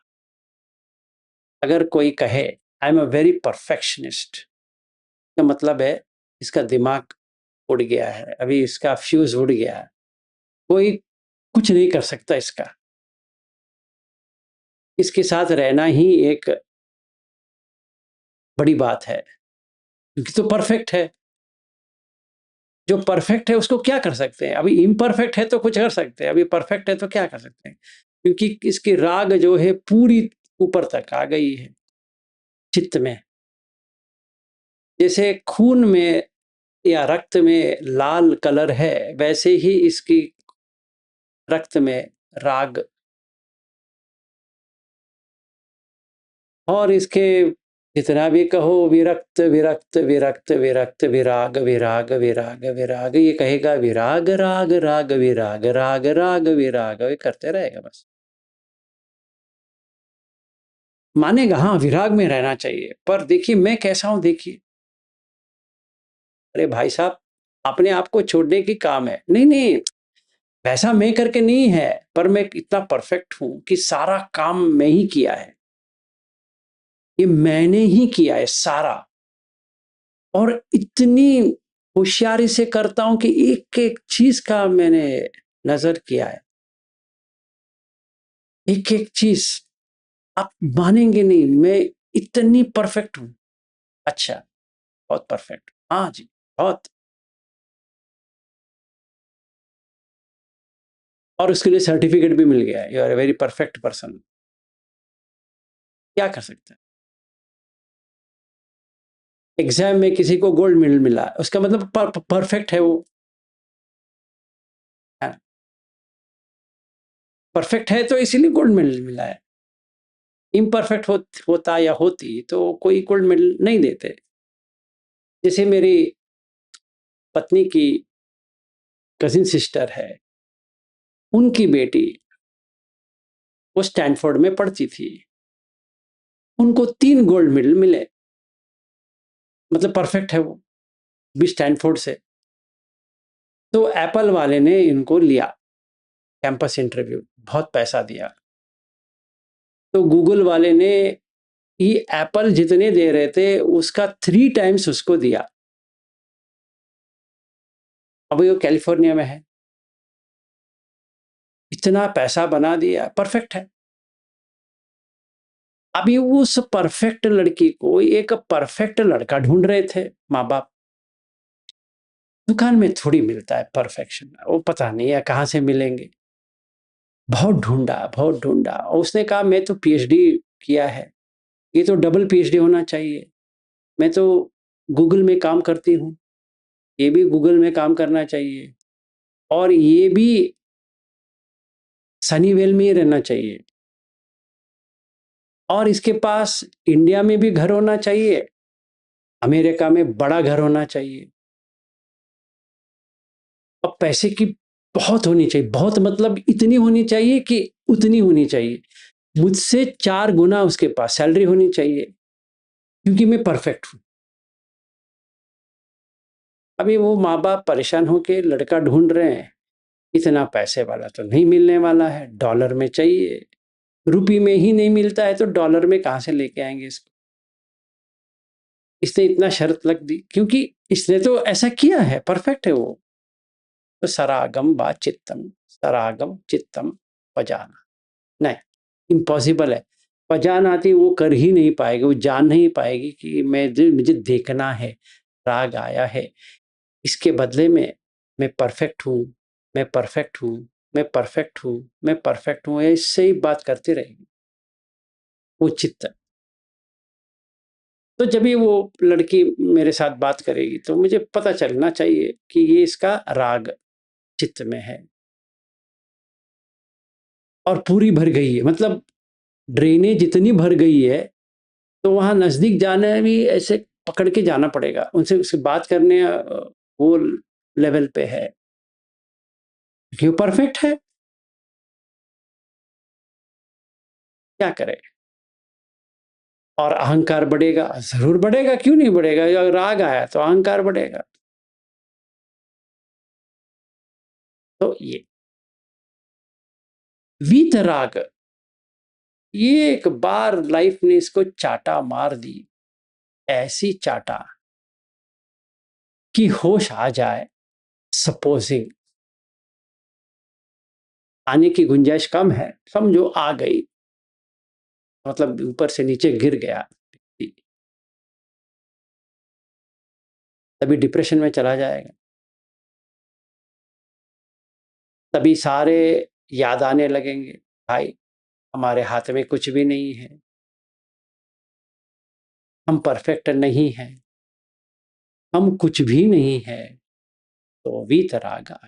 अगर कोई कहे I am a very perfectionist, का मतलब है इसका दिमाग उड़ गया है, अभी इसका फ्यूज उड़ गया है, कोई कुछ नहीं कर सकता इसका। इसके साथ रहना ही एक बड़ी बात है क्योंकि तो परफेक्ट है। जो परफेक्ट है उसको क्या कर सकते हैं? अभी इम्परफेक्ट है तो कुछ कर सकते हैं, अभी परफेक्ट है तो क्या कर सकते हैं? क्योंकि इसकी राग जो है पूरी ऊपर तक आ गई है चित्त में। जैसे खून में या रक्त में लाल कलर है, वैसे ही इसकी रक्त में राग। और इसके जितना भी कहो विरक्त विरक्त विरक्त विरक्त विराग विराग विराग विराग, ये कहेगा विराग राग राग विराग राग राग विराग, ये करते रहेगा बस। मानेगा हाँ विराग में रहना चाहिए, पर देखिए मैं कैसा हूं देखिए। अरे भाई साहब, अपने आप को छोड़ने की काम है। नहीं नहीं, वैसा मैं करके नहीं है, पर मैं इतना परफेक्ट हूं कि सारा काम मैं ही किया है, ये मैंने ही किया है सारा। और इतनी होशियारी से करता हूं कि एक एक चीज का मैंने नजर किया है, एक एक चीज। आप मानेंगे नहीं, मैं इतनी परफेक्ट हूं। अच्छा, बहुत परफेक्ट। हाँ जी, बहुत। और उसके लिए सर्टिफिकेट भी मिल गया, you are a very perfect person. क्या कर सकते हैं? एग्जाम में किसी को गोल्ड मेडल मिला, उसका मतलब परफेक्ट है वो। परफेक्ट है तो इसीलिए गोल्ड मेडल मिला है। इम्परफेक्ट होता या होती तो कोई गोल्ड मेडल नहीं देते। जैसे मेरी पत्नी की कजिन सिस्टर है, उनकी बेटी वो स्टैनफोर्ड में पढ़ती थी, उनको 3 गोल्ड मेडल मिले। मतलब परफेक्ट है वो भी स्टैनफोर्ड से। तो एप्पल वाले ने इनको लिया कैंपस इंटरव्यू, बहुत पैसा दिया। तो गूगल वाले ने ये एप्पल जितने दे रहे थे उसका 3 टाइम्स उसको दिया। अभी वो कैलिफोर्निया में है, इतना पैसा बना दिया, परफेक्ट है। अभी उस परफेक्ट लड़की को एक परफेक्ट लड़का ढूंढ रहे थे माँ बाप। दुकान में थोड़ी मिलता है परफेक्शन, वो पता नहीं है कहाँ से मिलेंगे। बहुत ढूंढा और उसने कहा मैं तो पीएचडी किया है, ये तो डबल पीएचडी होना चाहिए। मैं तो गूगल में काम करती हूँ, ये भी गूगल में काम करना चाहिए, और ये भी सनीवेल में ही रहना चाहिए, और इसके पास इंडिया में भी घर होना चाहिए, अमेरिका में बड़ा घर होना चाहिए, और पैसे की बहुत होनी चाहिए। बहुत मतलब इतनी होनी चाहिए कि उतनी होनी चाहिए, मुझसे 4 गुना उसके पास सैलरी होनी चाहिए, क्योंकि मैं परफेक्ट हूं। अभी वो माँ बाप परेशान होके लड़का ढूंढ रहे हैं, इतना पैसे वाला तो नहीं मिलने वाला है, डॉलर में चाहिए। रुपये में ही नहीं मिलता है तो डॉलर में कहां से लेके आएंगे इसको। इसने इतना शर्त लग दी क्योंकि इसने तो ऐसा किया है, परफेक्ट है वो। तो सरागम बा चित्तम, सरागम चित्तम पजाना, नहीं, इम्पॉसिबल है। पहचान आती वो कर ही नहीं पाएगी, वो जान नहीं पाएगी कि मुझे देखना है, राग आया है, इसके बदले में मैं परफेक्ट हूँ, मैं परफेक्ट हूँ, मैं परफेक्ट हूँ, मैं परफेक्ट हूँ, इससे ही बात करती रहेगी वो चित्त। तो जब भी वो लड़की मेरे साथ बात करेगी तो मुझे पता चलना चाहिए कि ये इसका राग चित्त में है, और पूरी भर गई है, मतलब ड्रेनेज जितनी भर गई है, तो वहाँ नज़दीक जाना भी ऐसे पकड़ के जाना पड़ेगा, उनसे उससे बात करने वो लेवल पे है, क्योंकि वो परफेक्ट है। क्या करे? और अहंकार बढ़ेगा, ज़रूर बढ़ेगा, क्यों नहीं बढ़ेगा? अगर राग आया तो अहंकार बढ़ेगा। तो ये वीतराग, ये एक बार लाइफ ने इसको चाटा मार दी, ऐसी चाटा कि होश आ जाए। सपोजिंग आने की गुंजाइश कम है, समझो आ गई, मतलब ऊपर से नीचे गिर गया, तभी डिप्रेशन में चला जाएगा। तभी सारे याद आने लगेंगे, भाई हमारे हाथ में कुछ भी नहीं है, हम परफेक्ट नहीं हैं, हम कुछ भी नहीं है। तो वीतराग आ,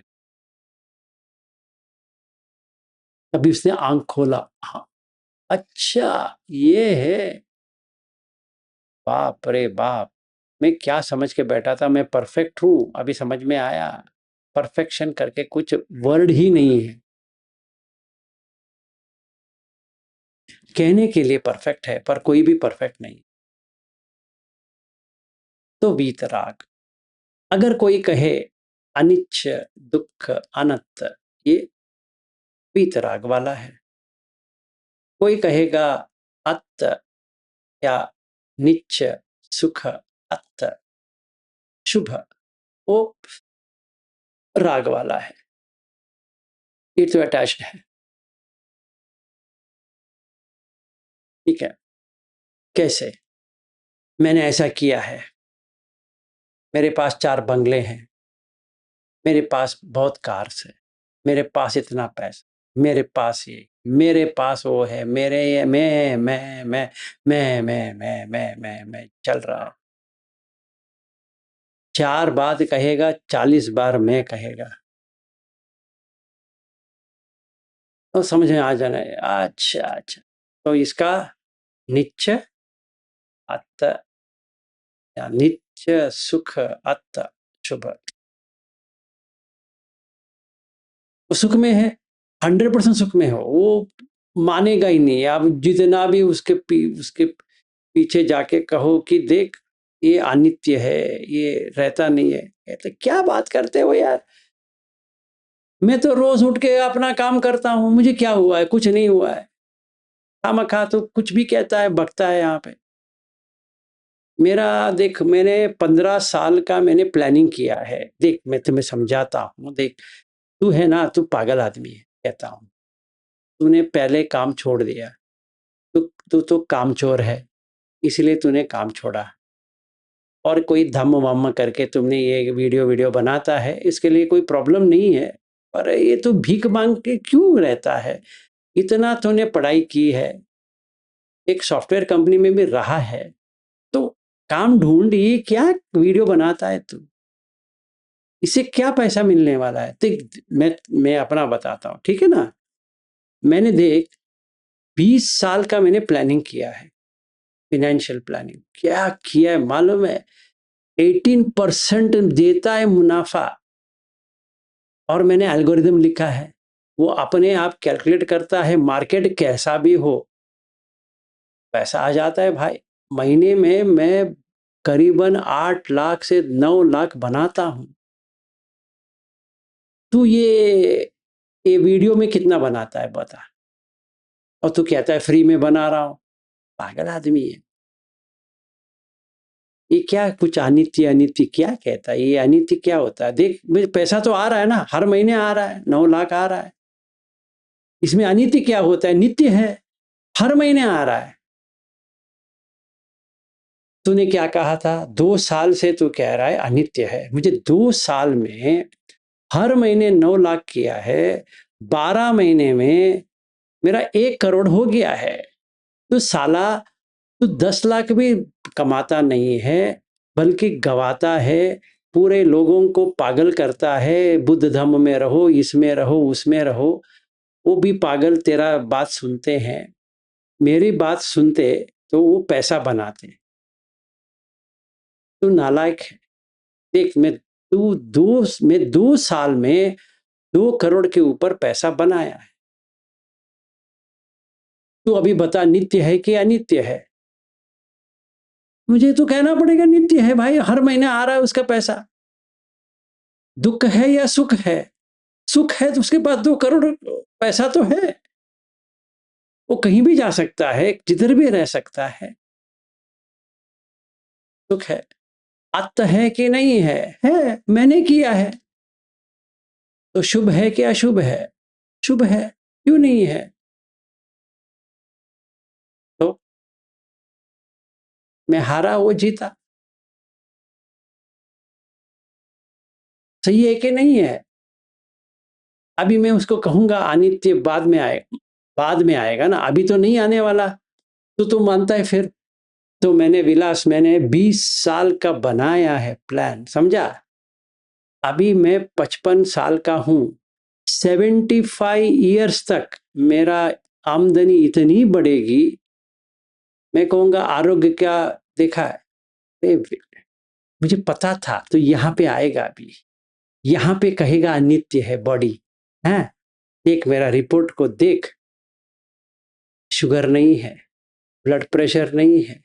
तभी उसने आंख खोला, हाँ अच्छा ये है, बाप रे बाप, मैं क्या समझ के बैठा था मैं परफेक्ट हूं, अभी समझ में आया परफेक्शन करके कुछ वर्ड ही नहीं है, कहने के लिए परफेक्ट है पर कोई भी परफेक्ट नहीं। तो वीतराग, अगर कोई कहे अनिच्छ दुख अनंत, ये वीतराग वाला है। कोई कहेगा अत या निच्छ सुख अत शुभ, वो राग वाला है, ये तो अटैच्ड है। ठीक है, कैसे? मैंने ऐसा किया है, मेरे पास 4 बंगले हैं, मेरे पास बहुत कार्स है, मेरे पास इतना पैसा, मेरे पास ये, मेरे पास वो है, मेरे ये मैं चल रहा हूँ। 4 बात कहेगा, 40 बार मैं कहेगा। तो समझ में आ जाना है। अच्छा, अच्छा। तो इसका नित्य अत्त या नित्य सुख अत्त शुभ। वो सुख में है, 100% सुख में हो, वो मानेगा ही नहीं। आप जितना भी उसके पीछे जाके कहो कि देख ये अनित्य है, ये रहता नहीं है, कहते क्या बात करते हो यार, मैं तो रोज उठ के अपना काम करता हूँ, मुझे क्या हुआ है, कुछ नहीं हुआ है। खामखा तो कुछ भी कहता है, बकता है यहाँ पे। मेरा देख, मैंने 15 साल का मैंने प्लानिंग किया है। देख मैं तुम्हें समझाता हूँ, देख तू है ना, तू पागल आदमी है कहता हूँ। तूने पहले काम छोड़ दिया, तू तू तो कामचोर है, इसलिए तूने काम छोड़ा। और कोई धम्म वम्म करके तुमने ये वीडियो वीडियो बनाता है, इसके लिए कोई प्रॉब्लम नहीं है। पर ये तो भीख मांग के क्यों रहता है? इतना तूने पढ़ाई की है, एक सॉफ्टवेयर कंपनी में भी रहा है, तो काम ढूंढ, ये क्या वीडियो बनाता है तू? इससे क्या पैसा मिलने वाला है? देख मैं अपना बताता हूँ, ठीक है ना। मैंने देख 20 साल का मैंने प्लानिंग किया है, फाइनेंशियल प्लानिंग क्या किया है मालूम है? 18% देता है मुनाफा। और मैंने एल्गोरिदम लिखा है, वो अपने आप कैलकुलेट करता है, मार्केट कैसा भी हो पैसा आ जाता है भाई। महीने में मैं करीबन 8 लाख से 9 लाख बनाता हूं। तू ये वीडियो में कितना बनाता है बता? और तू कहता है फ्री में बना रहा हूं। पागल आदमी है ये। क्या कुछ अनित्य अनित्य क्या कहता है? ये अनित्य क्या होता है? देख पैसा तो आ रहा है ना, हर महीने आ रहा है, 9 लाख आ रहा है। इसमें अनित्य क्या होता है? नित्य है, हर महीने आ रहा है। तूने क्या कहा था? 2 साल से तू कह रहा है अनित्य है। मुझे 2 साल में हर महीने 9 लाख किया है, 12 महीने में मेरा 1 करोड़ हो गया है। तो साला तू 10 लाख भी कमाता नहीं है, बल्कि गवाता है, पूरे लोगों को पागल करता है। बुद्ध धम्म में रहो, इसमें रहो, उसमें रहो। वो भी पागल तेरा बात सुनते हैं, मेरी बात सुनते तो वो पैसा बनाते। तू नालायक है। देख मैं 2 साल में 2 करोड़ के ऊपर पैसा बनाया है। तू अभी बता नित्य है कि अनित्य है? मुझे तो कहना पड़ेगा नित्य है भाई, हर महीने आ रहा है उसका पैसा। दुख है या सुख है? सुख है तो उसके पास 2 करोड़ पैसा तो है, वो कहीं भी जा सकता है, जिधर भी रह सकता है। सुख है। आत्त है कि नहीं है? है, मैंने किया है। तो शुभ है कि अशुभ है? शुभ है। क्यों नहीं है? तो मैं हारा, वो जीता। सही है कि नहीं है? अभी मैं उसको कहूंगा अनित्य बाद में आए, बाद में आएगा ना, अभी तो नहीं आने वाला। तो तू मानता है फिर? तो मैंने 20 साल का बनाया है प्लान, समझा? अभी मैं 55 साल का हूं। 75 ईयर्स तक मेरा आमदनी इतनी बढ़ेगी, मैं कहूंगा आरोग्य क्या देखा है? मुझे पता था तो यहाँ पे आएगा। अभी यहाँ पे कहेगा अनित्य है बॉडी है। देख मेरा रिपोर्ट को देख, शुगर नहीं है, ब्लड प्रेशर नहीं है,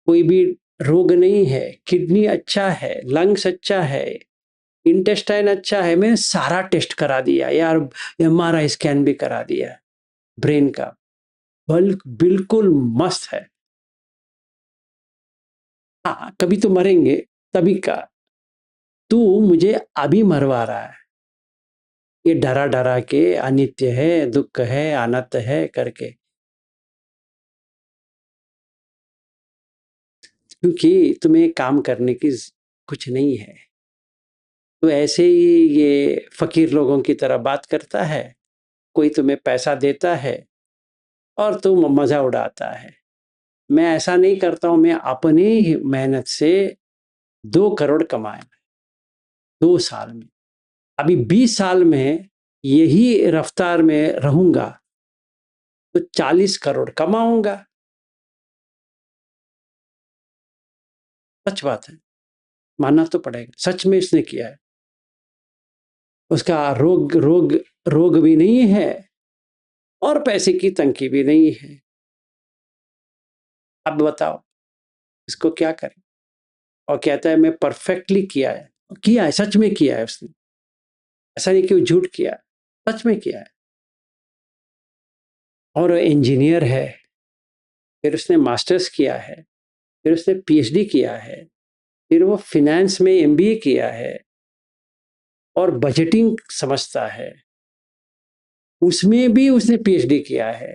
कोई भी रोग नहीं है, किडनी अच्छा है, लंग्स अच्छा है, इंटेस्टाइन अच्छा है। मैंने सारा टेस्ट करा दिया यार, एमआरआई स्कैन भी करा दिया ब्रेन का, बल्क बिल्कुल मस्त है। हाँ कभी तो मरेंगे, तभी का। तू मुझे अभी मरवा रहा है, ये डरा डरा के अनित्य है, दुख है, अनंत है करके। क्योंकि तुम्हें काम करने की कुछ नहीं है। तो ऐसे ही ये फ़कीर लोगों की तरह बात करता है, कोई तुम्हें पैसा देता है और तुम मज़ा उड़ाता है। मैं ऐसा नहीं करता हूँ, मैं अपनी ही मेहनत से 2 करोड़ कमाए 2 साल में। अभी 20 साल में यही रफ्तार में रहूँगा, तो 40 करोड़ कमाऊँगा। सच बात है, मानना तो पड़ेगा, सच में इसने किया है। उसका रोग रोग रोग भी नहीं है और पैसे की तंगी भी नहीं है। अब बताओ, इसको क्या करें? और कहता है मैं परफेक्टली किया है, सच में किया है उसने। ऐसा नहीं कि वो झूठ किया, सच में किया है। और इंजीनियर है, फिर उसने मास्टर्स किया है, फिर उसने पीएचडी किया है, फिर वो फाइनेंस में एमबीए किया है और बजटिंग समझता है, उसमें भी उसने पीएचडी किया है।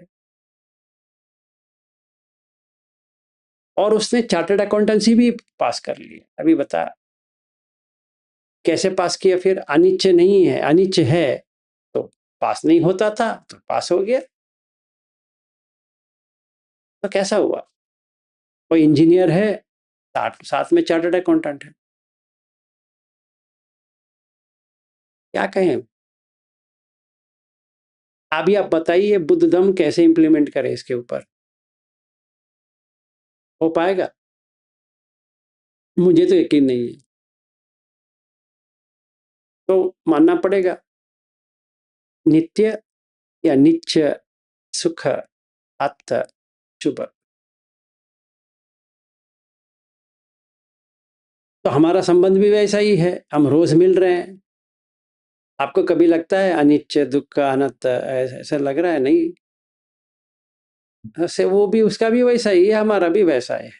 और उसने चार्टर्ड अकाउंटेंसी भी पास कर ली। अभी बता, कैसे पास किया? फिर अनिच्छ नहीं है, अनिच्छ है तो पास नहीं होता था, तो पास हो गया। तो कैसा हुआ? वो इंजीनियर है, साथ में चार्टर्ड अकाउंटेंट है। क्या कहें? अभी आप बताइए, बुद्ध धम्म कैसे इंप्लीमेंट करें इसके ऊपर? हो पाएगा? मुझे तो यकीन नहीं है। तो मानना पड़ेगा, नित्य या नित्य सुख अत शुभ। तो हमारा संबंध भी वैसा ही है, हम रोज मिल रहे हैं। आपको कभी लगता है अनित्य दुख अनंत ऐसा लग रहा है? नहीं। से वो भी, उसका भी वैसा ही है, हमारा भी वैसा है।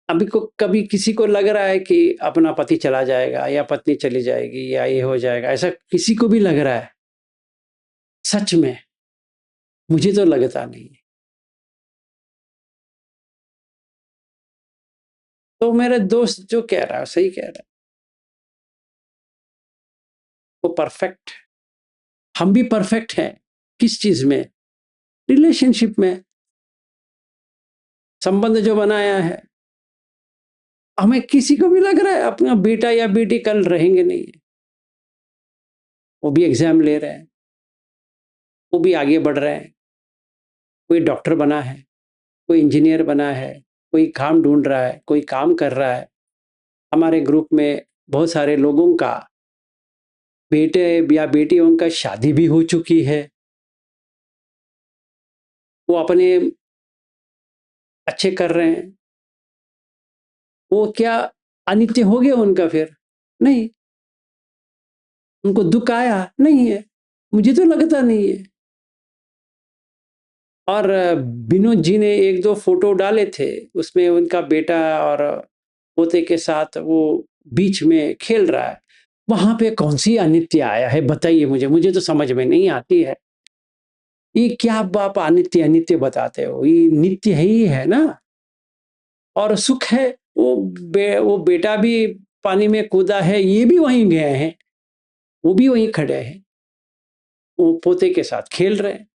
अभी को कभी किसी को लग रहा है कि अपना पति चला जाएगा या पत्नी चली जाएगी या ये हो जाएगा, ऐसा किसी को भी लग रहा है? सच में मुझे तो लगता नहीं है। तो मेरे दोस्त जो कह रहा है सही कह रहा है, वो परफेक्ट, हम भी परफेक्ट हैं। किस चीज में? रिलेशनशिप में, संबंध जो बनाया है। हमें किसी को भी लग रहा है अपना बेटा या बेटी कल रहेंगे नहीं, वो भी एग्जाम ले रहे हैं, वो भी आगे बढ़ रहे हैं। कोई डॉक्टर बना है, कोई इंजीनियर बना है, कोई काम ढूंढ रहा है, कोई काम कर रहा है। हमारे ग्रुप में बहुत सारे लोगों का बेटे या बेटियों का शादी भी हो चुकी है। वो अपने अच्छे कर रहे हैं। वो क्या अनित्य हो गया उनका फिर? नहीं। उनको दुख आया नहीं है, मुझे तो लगता नहीं है। और विनोद जी ने एक दो फोटो डाले थे, उसमें उनका बेटा और पोते के साथ वो बीच में खेल रहा है। वहां पे कौन सी अनित्य आया है बताइए मुझे, मुझे तो समझ में नहीं आती है। ये क्या आप अनित्य अनित्य बताते हो? ये नित्य ही है ना। और सुख है, वो बेटा भी पानी में कूदा है, ये भी वहीं गए हैं, वो भी वहीं खड़े हैं, वो पोते के साथ खेल रहे हैं।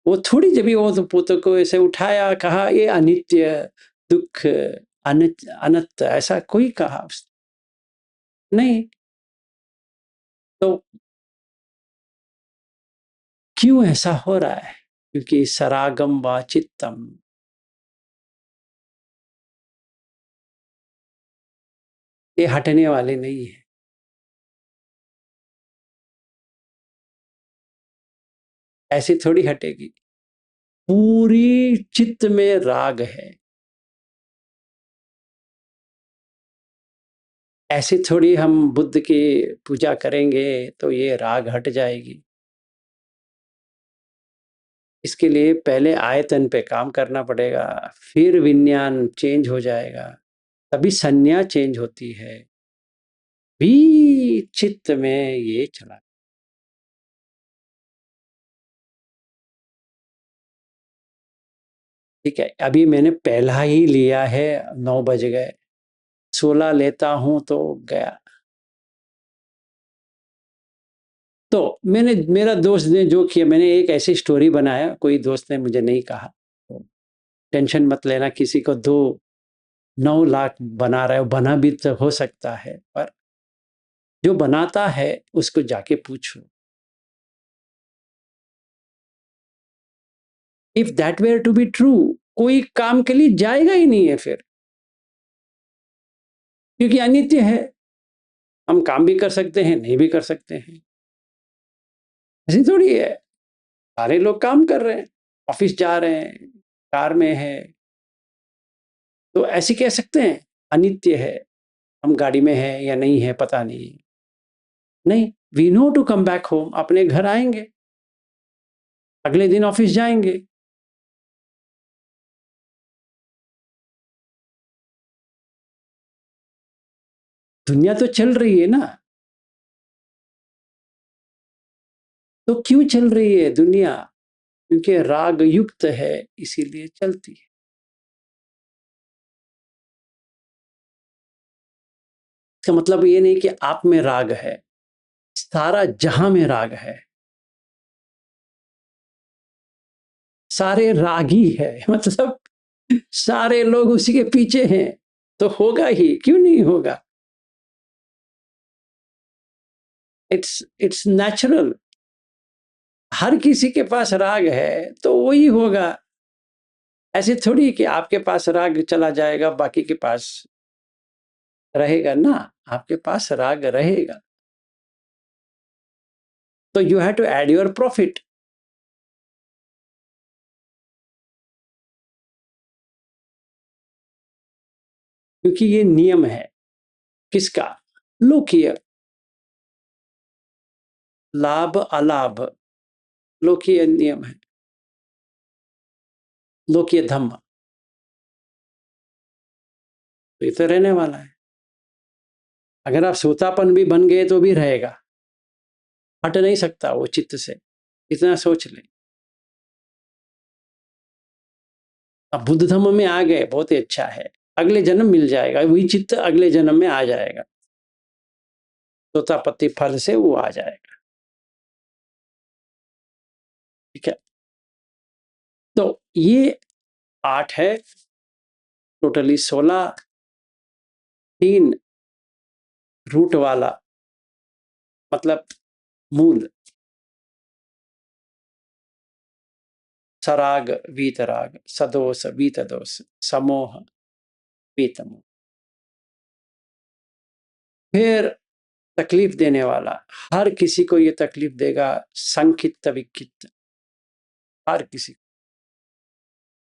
वो थोड़ी, जब वो तो पोते को ऐसे उठाया, कहा ये अनित्य दुख अनित्य अनंत, ऐसा कोई कहा नहीं। तो क्यों ऐसा हो रहा है? क्योंकि सरागम व चित्तम, ये हटने वाले नहीं है। ऐसी थोड़ी हटेगी। पूरी चित्त में राग है, ऐसे थोड़ी हम बुद्ध की पूजा करेंगे तो ये राग हट जाएगी। इसके लिए पहले आयतन पे काम करना पड़ेगा, फिर विज्ञान चेंज हो जाएगा, तभी संज्ञा चेंज होती है। भी चित्त में ये चला। ठीक है, अभी मैंने पहला ही लिया है, 9 बज गए, 16 लेता हूँ तो गया। तो मेरा दोस्त ने जो किया, मैंने एक ऐसी स्टोरी बनाया, कोई दोस्त ने मुझे नहीं कहा, तो टेंशन मत लेना, किसी को 9 लाख बना रहे हो, बना भी तो हो सकता है, पर जो बनाता है उसको जाके पूछो। If that were to be true, कोई काम के लिए जाएगा ही नहीं है फिर, क्योंकि अनित्य है। हम काम भी कर सकते हैं, नहीं भी कर सकते हैं, ऐसी थोड़ी है। सारे लोग काम कर रहे हैं, ऑफिस जा रहे हैं, कार में है, तो ऐसे कह सकते हैं अनित्य है, हम गाड़ी में है या नहीं है पता नहीं। नहीं, we know to come back home, अपने घर आएंगे, अगले दिन ऑफिस जाएंगे। दुनिया तो चल रही है ना, तो क्यों चल रही है दुनिया? क्योंकि राग युक्त है, इसीलिए चलती है। इसका मतलब ये नहीं कि आप में राग है, सारा जहां में राग है, सारे रागी है मतलब सारे लोग उसी के पीछे हैं, तो होगा ही, क्यों नहीं होगा? It's natural. हर किसी के पास राग है तो वही होगा। ऐसे थोड़ी कि आपके पास राग चला जाएगा, बाकी के पास रहेगा ना, आपके पास राग रहेगा। तो you have to add your profit. क्योंकि ये नियम है, किसका? लोकीय। लाभ अलाभ लोकीय नियम है, लोकीय धम्म, तो ये तो रहने वाला है। अगर आप सोतापन भी बन गए तो भी रहेगा, हट नहीं सकता वो चित्त से, इतना सोच ले। अब बुद्ध धम्म में आ गए, बहुत ही अच्छा है, अगले जन्म मिल जाएगा वही चित्त, अगले जन्म में आ जाएगा, सोतापत्ति फल से वो आ जाएगा। ठीक है, तो ये 8 है, टोटली 16, 3 रूट वाला, मतलब मूल, सराग वीतराग, सदोष वीतदोष, समोह वीतमोह। फिर तकलीफ देने वाला, हर किसी को ये तकलीफ देगा, संकित विकित, हर किसी।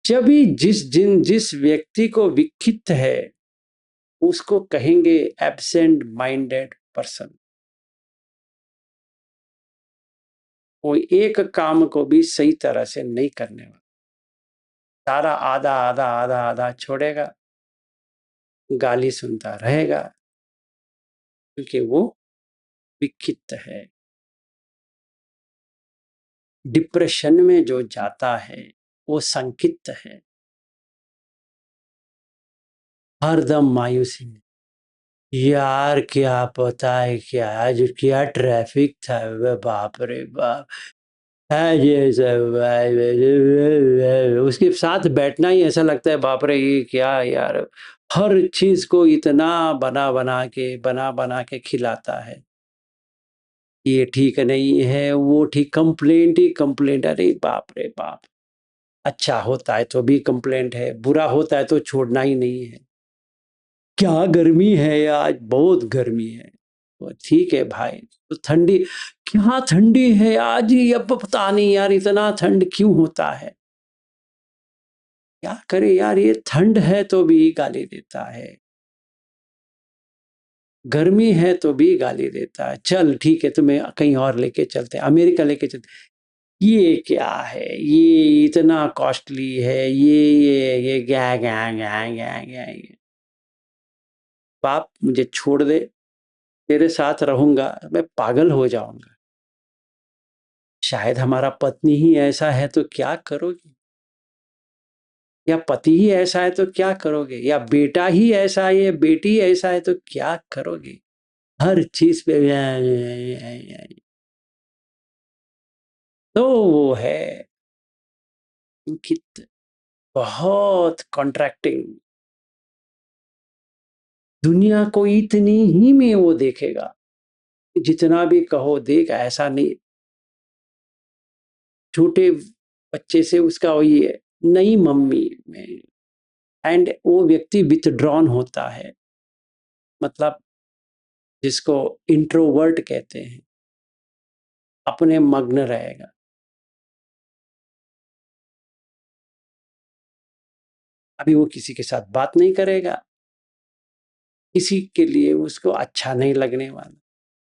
जब भी जिस व्यक्ति को विक्षिप्त है, उसको कहेंगे एब्सेंट माइंडेड पर्सन। वो एक काम को भी सही तरह से नहीं करने वाला, सारा आधा आधा आधा आधा छोड़ेगा, गाली सुनता रहेगा, क्योंकि वो विक्षिप्त है। डिप्रेशन में जो जाता है वो संकित है, हरदम मायूसी में। यार क्या पता है क्या, आज क्या ट्रैफिक था, बाप रे बाप, है ये सब। उसके साथ बैठना ही ऐसा लगता है, बाप रे ये क्या यार, हर चीज को इतना बना बना के खिलाता है, ये ठीक नहीं है, वो ठीक, कंप्लेंट ही कंप्लेंट, अरे बाप रे बाप। अच्छा होता है तो भी कंप्लेंट है, बुरा होता है तो छोड़ना ही नहीं है। क्या गर्मी है आज, बहुत गर्मी है। तो ठीक है भाई, तो ठंडी, क्या ठंडी है आज ही, अब पता नहीं यार इतना ठंड क्यों होता है, क्या करे यार, ये ठंड है तो भी गाली देता है, गर्मी है तो भी गाली देता है। चल ठीक है, तुम्हें कहीं और लेके चलते हैं, अमेरिका लेके चलते, ये क्या है, ये इतना कॉस्टली है, ये गया गया गया गया गया, बाप मुझे छोड़ दे, तेरे साथ रहूंगा मैं पागल हो जाऊंगा। शायद हमारा पत्नी ही ऐसा है, तो क्या करोगी? या पति ही ऐसा है तो क्या करोगे, या बेटा ही ऐसा है या बेटी ऐसा है तो क्या करोगे। हर चीज पे तो वो है अंकित, बहुत कॉन्ट्रैक्टिंग। दुनिया को इतनी ही में वो देखेगा, जितना भी कहो देख, ऐसा नहीं। छोटे बच्चे से उसका वही है, नहीं मम्मी में। एंड वो व्यक्ति विथड्रॉन होता है, मतलब जिसको इंट्रोवर्ट कहते हैं, अपने मग्न रहेगा। अभी वो किसी के साथ बात नहीं करेगा, किसी के लिए उसको अच्छा नहीं लगने वाला।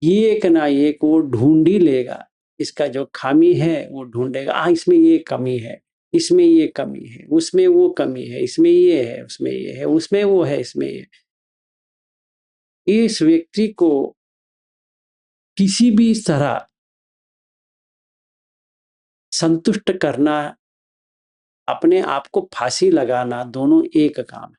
एक ना एक वो ढूंढ ही लेगा, इसका जो खामी है वो ढूंढेगा। इसमें ये कमी है, इसमें ये कमी है, उसमें वो कमी है, इसमें ये है, उसमें ये है, उसमें वो है, इसमें ये। इस व्यक्ति को किसी भी तरह संतुष्ट करना, अपने आप को फांसी लगाना, दोनों एक काम है।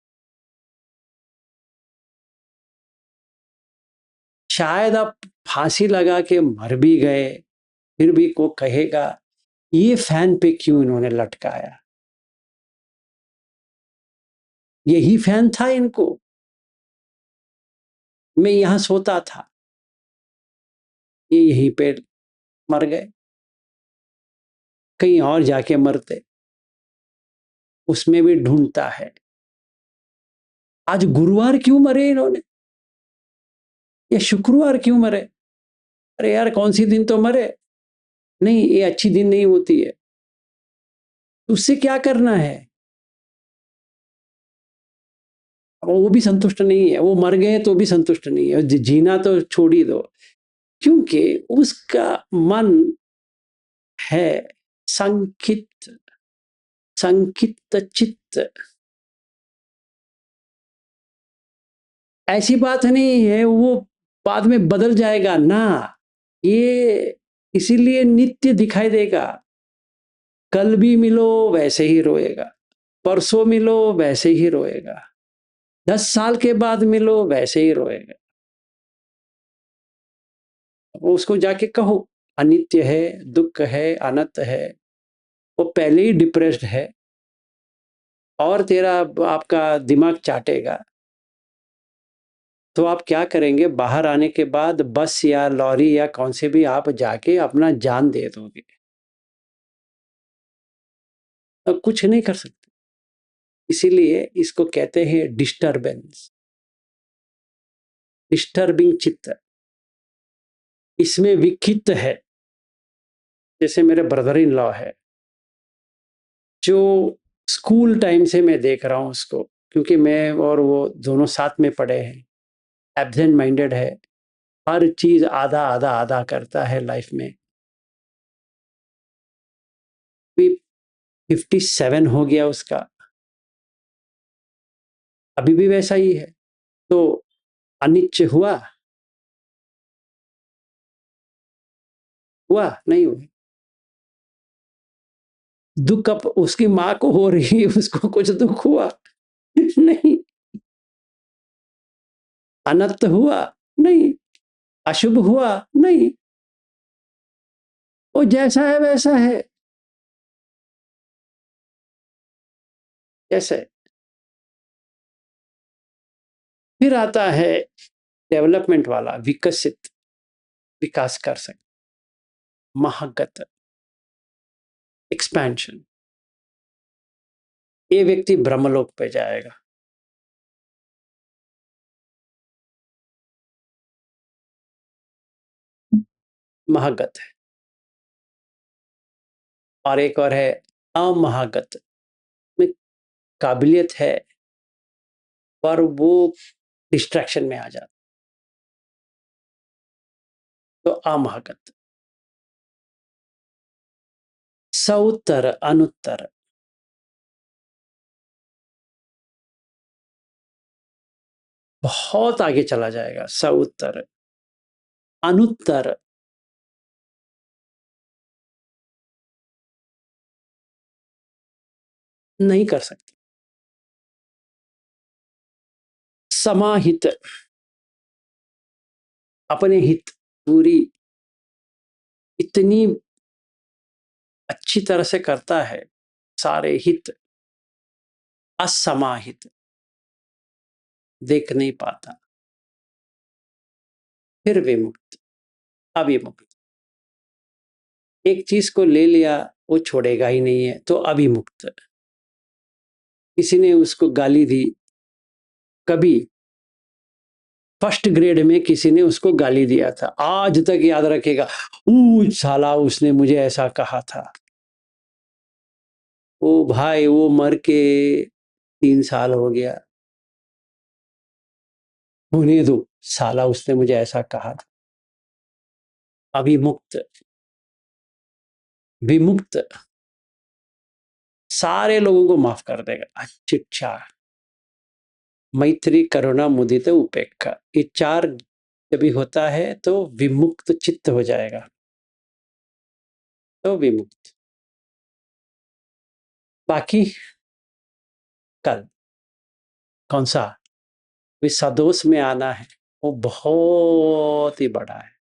शायद आप फांसी लगा के मर भी गए, फिर भी को कहेगा ये फैन पे क्यों इन्होंने लटकाया, यही फैन था इनको, मैं यहां सोता था, ये यहीं पे मर गए, कहीं और जाके मरते। उसमें भी ढूंढता है, आज गुरुवार क्यों मरे इन्होंने, ये शुक्रवार क्यों मरे, अरे यार कौन सी दिन तो मरे, नहीं ये अच्छी दिन नहीं होती है। उससे क्या करना है, वो भी संतुष्ट नहीं है, वो मर गए तो भी संतुष्ट नहीं है, जीना तो छोड़ ही दो। क्योंकि उसका मन है संकित, संकित चित्त। ऐसी बात नहीं है वो बाद में बदल जाएगा ना, ये इसीलिए नित्य दिखाई देगा। कल भी मिलो वैसे ही रोएगा, परसों मिलो वैसे ही रोएगा, 10 साल के बाद मिलो वैसे ही रोएगा। वो उसको जाके कहो अनित्य है, दुख है, अनंत है, वो पहले ही डिप्रेस्ड है और तेरा आपका दिमाग चाटेगा। तो आप क्या करेंगे, बाहर आने के बाद बस या लॉरी या कौन से भी आप जाके अपना जान दे दोगे, तो कुछ नहीं कर सकते। इसीलिए इसको कहते हैं डिस्टरबेंस, डिस्टर्बिंग चित्त। इसमें विक्षिप्त है, जैसे मेरे ब्रदर इन लॉ है, जो स्कूल टाइम से मैं देख रहा हूँ उसको, क्योंकि मैं और वो दोनों साथ में पढ़े हैं। एब्सेंट माइंडेड है, हर चीज आधा आधा आधा करता है लाइफ में। भी 57 हो गया उसका, अभी भी वैसा ही है। तो अनिच्छ हुआ, हुआ नहीं हुआ, दुख अब उसकी माँ को हो रही है, उसको कुछ दुख हुआ नहीं, अनर्थ हुआ नहीं, अशुभ हुआ नहीं, वो जैसा है वैसा है। कैसे फिर आता है डेवलपमेंट वाला, विकसित, विकास कर सकते, महागत, एक्सपेंशन। ये व्यक्ति ब्रह्मलोक पे जाएगा। महागत है, और एक और है अमहागत, में काबिलियत है पर वो डिस्ट्रैक्शन में आ जाता, तो अमहागत। सउत्तर अनुत्तर, बहुत आगे चला जाएगा। सउत्तर, अनुत्तर नहीं कर सकते। समाहित, अपने हित पूरी इतनी अच्छी तरह से करता है, सारे हित, असमाहित, देख नहीं पाता, फिर विमुक्त, अभिमुक्त। एक चीज को ले लिया वो छोड़ेगा ही नहीं है, तो अभिमुक्त। किसी ने उसको गाली दी, कभी फर्स्ट ग्रेड में किसी ने उसको गाली दिया था, आज तक याद रखेगा, साला उसने मुझे ऐसा कहा था। ओ भाई, वो मर के 3 साल हो गया, होने दो, साला उसने मुझे ऐसा कहा था। अभिमुक्त, विमुक्त, सारे लोगों को माफ कर देगा। अच्छा, मैत्री, करुणा, मुदिता, उपेक्षा, ये 4 जब भी होता है तो विमुक्त चित्त हो जाएगा, तो विमुक्त। बाकी कल कौन सा सदोष में आना है, वो बहुत ही बड़ा है,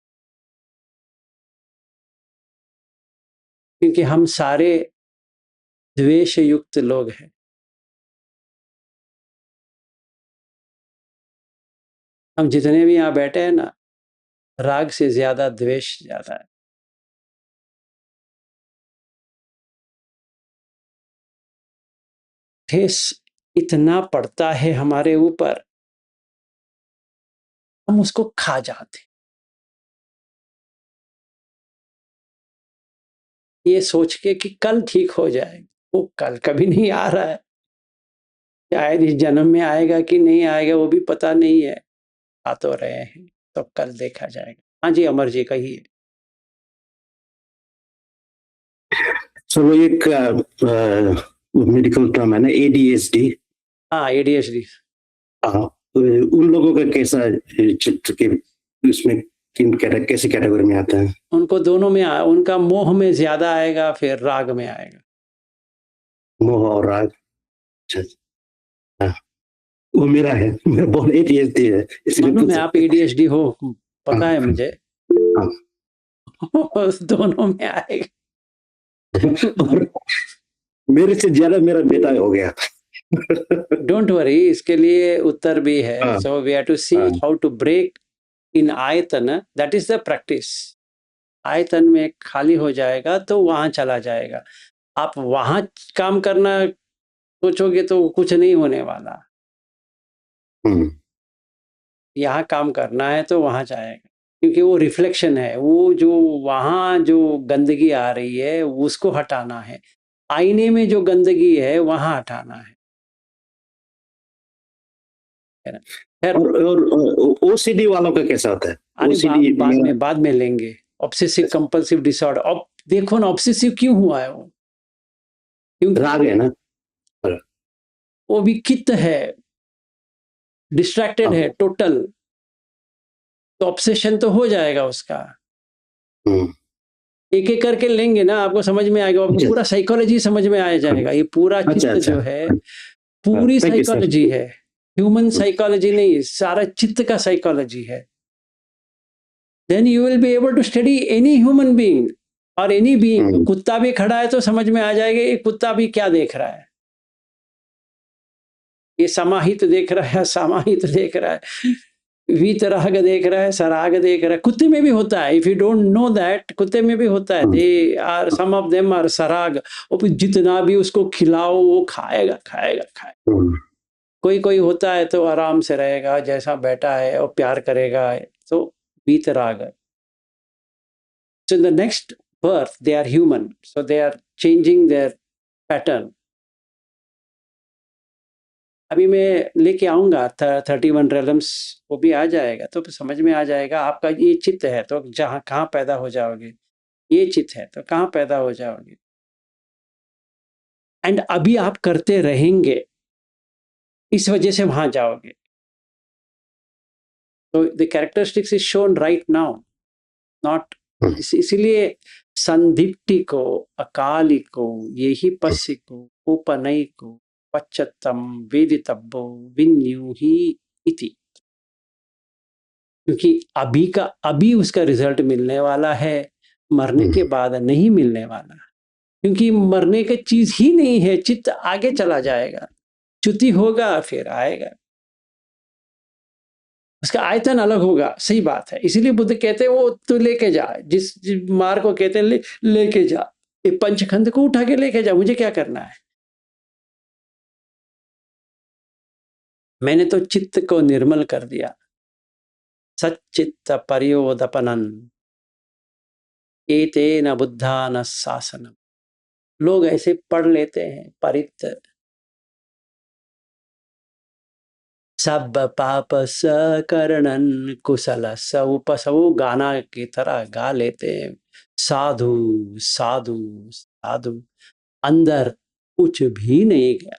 क्योंकि हम सारे द्वेष युक्त लोग हैं। हम जितने भी यहाँ बैठे हैं ना, राग से ज्यादा द्वेष ज्यादा है। ठेस इतना पड़ता है हमारे ऊपर, हम उसको खा जाते, ये सोच के कि कल ठीक हो जाएगा। वो कल कभी नहीं आ रहा है, शायद इस जन्म में आएगा कि नहीं आएगा वो भी पता नहीं है। आ तो रहे हैं, तो कल देखा जाएगा। हाँ जी, अमर जी कहिए। सर वो एक मेडिकल टर्म है ना, ADHD। हाँ, ADHD। उन लोगों का कैसा चित्र के उसमें कैसे कैटेगरी में आता है? उनको दोनों में उनका मोह में ज्यादा आएगा, फिर राग में आएगा। मोह और राग। अच्छा, वो मेरा है, मेरा बहुत ADHD है, मालूम है आप ADHD हो, पता है मुझे। दोनों में आएगा। और मेरे से ज्यादा मेरा बेटा हो गया। डोंट वरी, इसके लिए उत्तर भी है। So we have to see how to break in आयतन, दैट इज द प्रैक्टिस। आयतन में खाली हो जाएगा तो वहां चला जाएगा। आप वहां काम करना सोचोगे तो कुछ नहीं होने वाला। यहाँ काम करना है तो वहां जाएगा, क्योंकि वो रिफ्लेक्शन है। वो जो वहां जो गंदगी आ रही है उसको हटाना है, आईने में जो गंदगी है वहां हटाना है ना। और OCD वालों का कैसा होता है? OCD बाद में लेंगे। ऑब्सेसिव कंपल्सिव डिसऑर्डर, अब देखो ना ऑब्सेसिव क्यों हुआ है वो, क्योंकि राग है ना, वो विक्षिप्त है, डिस्ट्रैक्टेड है टोटल, तो ऑब्सेशन तो हो जाएगा उसका। एक एक करके लेंगे ना, आपको समझ में आएगा, आपको पूरा साइकोलॉजी समझ में आ जाएगा। ये पूरा चित्त जो है, पूरी साइकोलॉजी है, ह्यूमन साइकोलॉजी नहीं, सारा चित्त का साइकोलॉजी है। Then you will be able to study any human being और एनी बीइंग। कुत्ता भी खड़ा है तो समझ में आ जाएगा ये कुत्ता भी क्या देख रहा है, ये समाहित देख रहा है, समाहित देख रहा है, वीतराग देख रहा है, सराग देख रहा है। कुत्ते में भी होता है, if you don't know that, कुत्ते में भी होता है। They are, some of them are सराग। और जितना भी उसको खिलाओ वो खाएगा खाएगा खाएगा। कोई कोई होता है तो आराम से रहेगा, जैसा बैठा है, और प्यार करेगा, तो वीतराग। So in the next birth they are human, so they are changing their pattern. अभी मैं लेके आऊंगा 31 रेलम्स, वो भी आ जाएगा तो समझ में आ जाएगा। आपका ये चित्त है तो जहां कहाँ पैदा हो जाओगे, ये चित्त है तो कहाँ पैदा हो जाओगे। एंड अभी आप करते रहेंगे, इस वजह से वहां जाओगे। तो the characteristics is shown right now, not. इसीलिए संदिप्ति को, अकाली को, यही पश्य को, उपनय को, पश्चत्तम वेदितव्यो विन्यूहि इति। क्योंकि अभी उसका रिजल्ट मिलने वाला है, मरने के बाद नहीं मिलने वाला, क्योंकि मरने की चीज ही नहीं है। चित्त आगे चला जाएगा, च्युति होगा फिर आएगा, उसका आयतन अलग होगा। सही बात है। इसीलिए बुद्ध कहते हैं वो तू लेके जा, जिस मार्ग को कहते हैं लेके जा, ये पंचखंड को उठा के लेके जा, मुझे क्या करना है। मैंने तो चित्त को निर्मल कर दिया। सच्चित्त पर्योदपनन एतेन बुद्धान शासनम। लोग ऐसे पढ़ लेते हैं परित सब पाप सकरणन कुशल स उपसव, गाना की तरह गा लेते हैं, साधु साधु साधु, अंदर कुछ भी नहीं गया।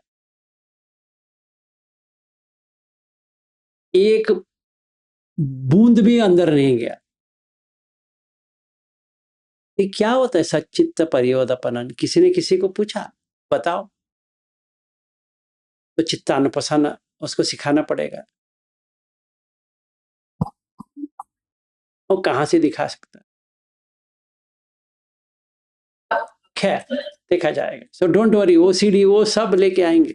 एक बूंद भी अंदर नहीं गया। ये क्या होता है सच्चित्त पर्योदपनन? किसी ने किसी को पूछा बताओ, तो चित्तानुपसन उसको सिखाना पड़ेगा। वो कहां से दिखा सकता है? खैर देखा जाएगा। सो डोंट वरी, ओसीडी वो सब लेके आएंगे,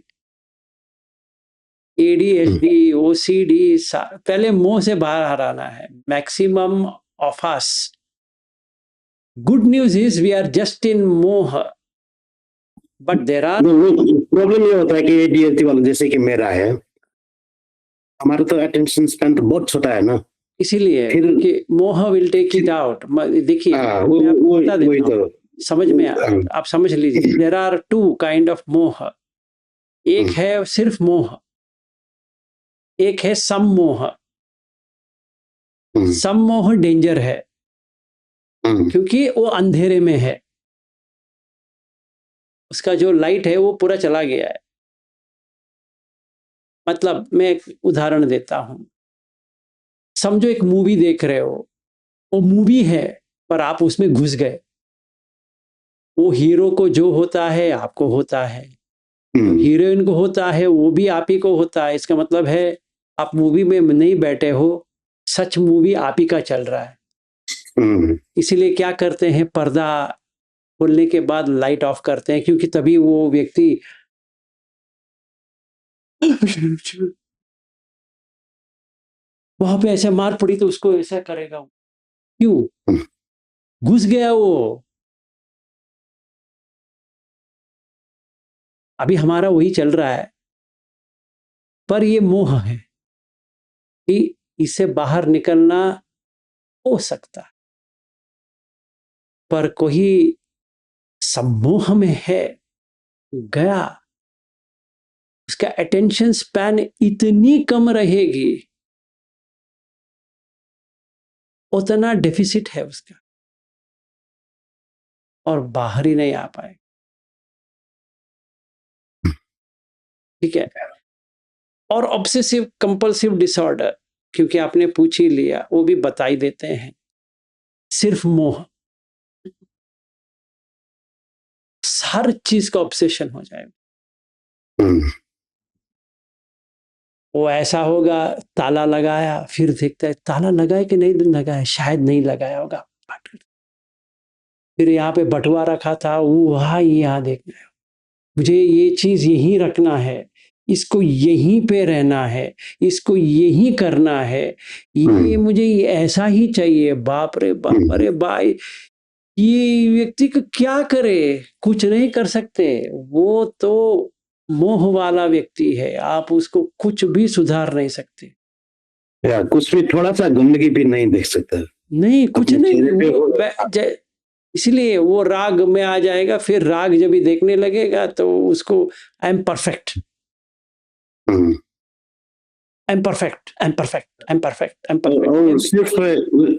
एडीएचडी ओसीडी, पहले मोह से बाहर आना है। Maximum of us, good news is we are just in मोह, बट देर आर प्रॉब्लम ये होता है कि एडीएचडी वाला जैसे कि मेरा है, हमारा तो अटेंशन स्पैन तो बहुत छोटा है ना, इसीलिए कि मोह विल टेक इट आउट। देखिए समझ में आप समझ लीजिए, there are two kind of मोह। एक है सिर्फ मोह, एक है सम्मोह। सम्मोह डेंजर है, क्योंकि वो अंधेरे में है, उसका जो लाइट है वो पूरा चला गया है। मतलब मैं एक उदाहरण देता हूं, समझो एक मूवी देख रहे हो, वो मूवी है पर आप उसमें घुस गए। वो हीरो को जो होता है आपको होता है, हीरोइन को होता है वो भी आप ही को होता है। इसका मतलब है आप मूवी में नहीं बैठे हो, सच मूवी आप ही का चल रहा है। इसीलिए क्या करते हैं, पर्दा खोलने के बाद लाइट ऑफ करते हैं, क्योंकि तभी वो व्यक्ति वहां पे ऐसे मार पड़ी तो उसको ऐसा करेगा। क्यों? घुस गया वो। अभी हमारा वही चल रहा है, पर ये मोह है कि इससे बाहर निकलना हो सकता है, पर कोई सम्मोह में है गया, उसका अटेंशन स्पैन इतनी कम रहेगी, उतना डेफिसिट है उसका, और बाहर ही नहीं आ पाए। ठीक है। और ऑब्सेसिव कंपल्सिव डिसऑर्डर, क्योंकि आपने पूछ ही लिया, वो भी बता ही देते हैं। सिर्फ मोह, हर चीज का ऑब्सेशन हो जाएगा। वो ऐसा होगा, ताला लगाया, फिर देखता है ताला लगाया कि नहीं लगाया, शायद नहीं लगाया होगा। फिर यहाँ पे बटुआ रखा था, वो वहाँ यहाँ देखना है, मुझे ये चीज यहीं रखना है, इसको यहीं पे रहना है, इसको यहीं करना है, ये मुझे ऐसा ही चाहिए। बाप रे बाप, अरे भाई ये व्यक्ति को क्या करे, कुछ नहीं कर सकते। वो तो मोह वाला व्यक्ति है, आप उसको कुछ भी सुधार नहीं सकते। या कुछ भी, थोड़ा सा गंदगी भी नहीं देख सकता, नहीं कुछ नहीं। इसलिए वो राग में आ जाएगा, फिर राग जब भी देखने लगेगा तो उसको आई am perfect, I am perfect, I am perfect, I am perfect, I am perfect. और सिर्फ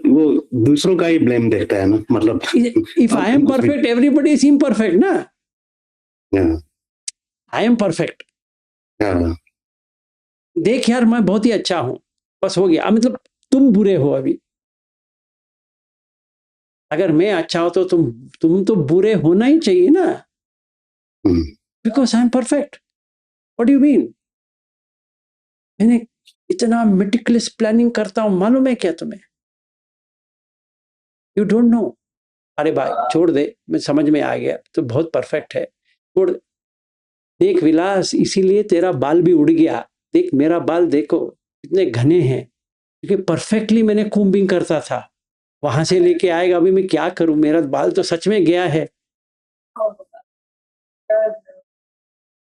वो दूसरों का ही ब्लेम देखता है ना, मतलब if I am perfect everybody is imperfect ना। आई एम परफेक्ट, देख यार मैं बहुत ही अच्छा हूं, बस हो गया। मतलब तुम बुरे हो अभी, अगर मैं अच्छा हो तो तुम तो बुरे होना ही चाहिए ना, because I am perfect. What do you mean? मैंने इतना मेटिकुलस प्लानिंग करता हूं, मालूम है क्या तुम्हें? You don't no. अरे भाई छोड़ दे, मैं समझ में आ गया, तो बहुत परफेक्ट है, छोड़। देख विलास, इसीलिए तेरा बाल भी उड़ गया। देख मेरा बाल देखो कितने घने हैं, क्योंकि परफेक्टली मैंने कूम्बिंग करता था। वहां से लेके आएगा, अभी मैं क्या करूं, मेरा बाल तो सच में गया है।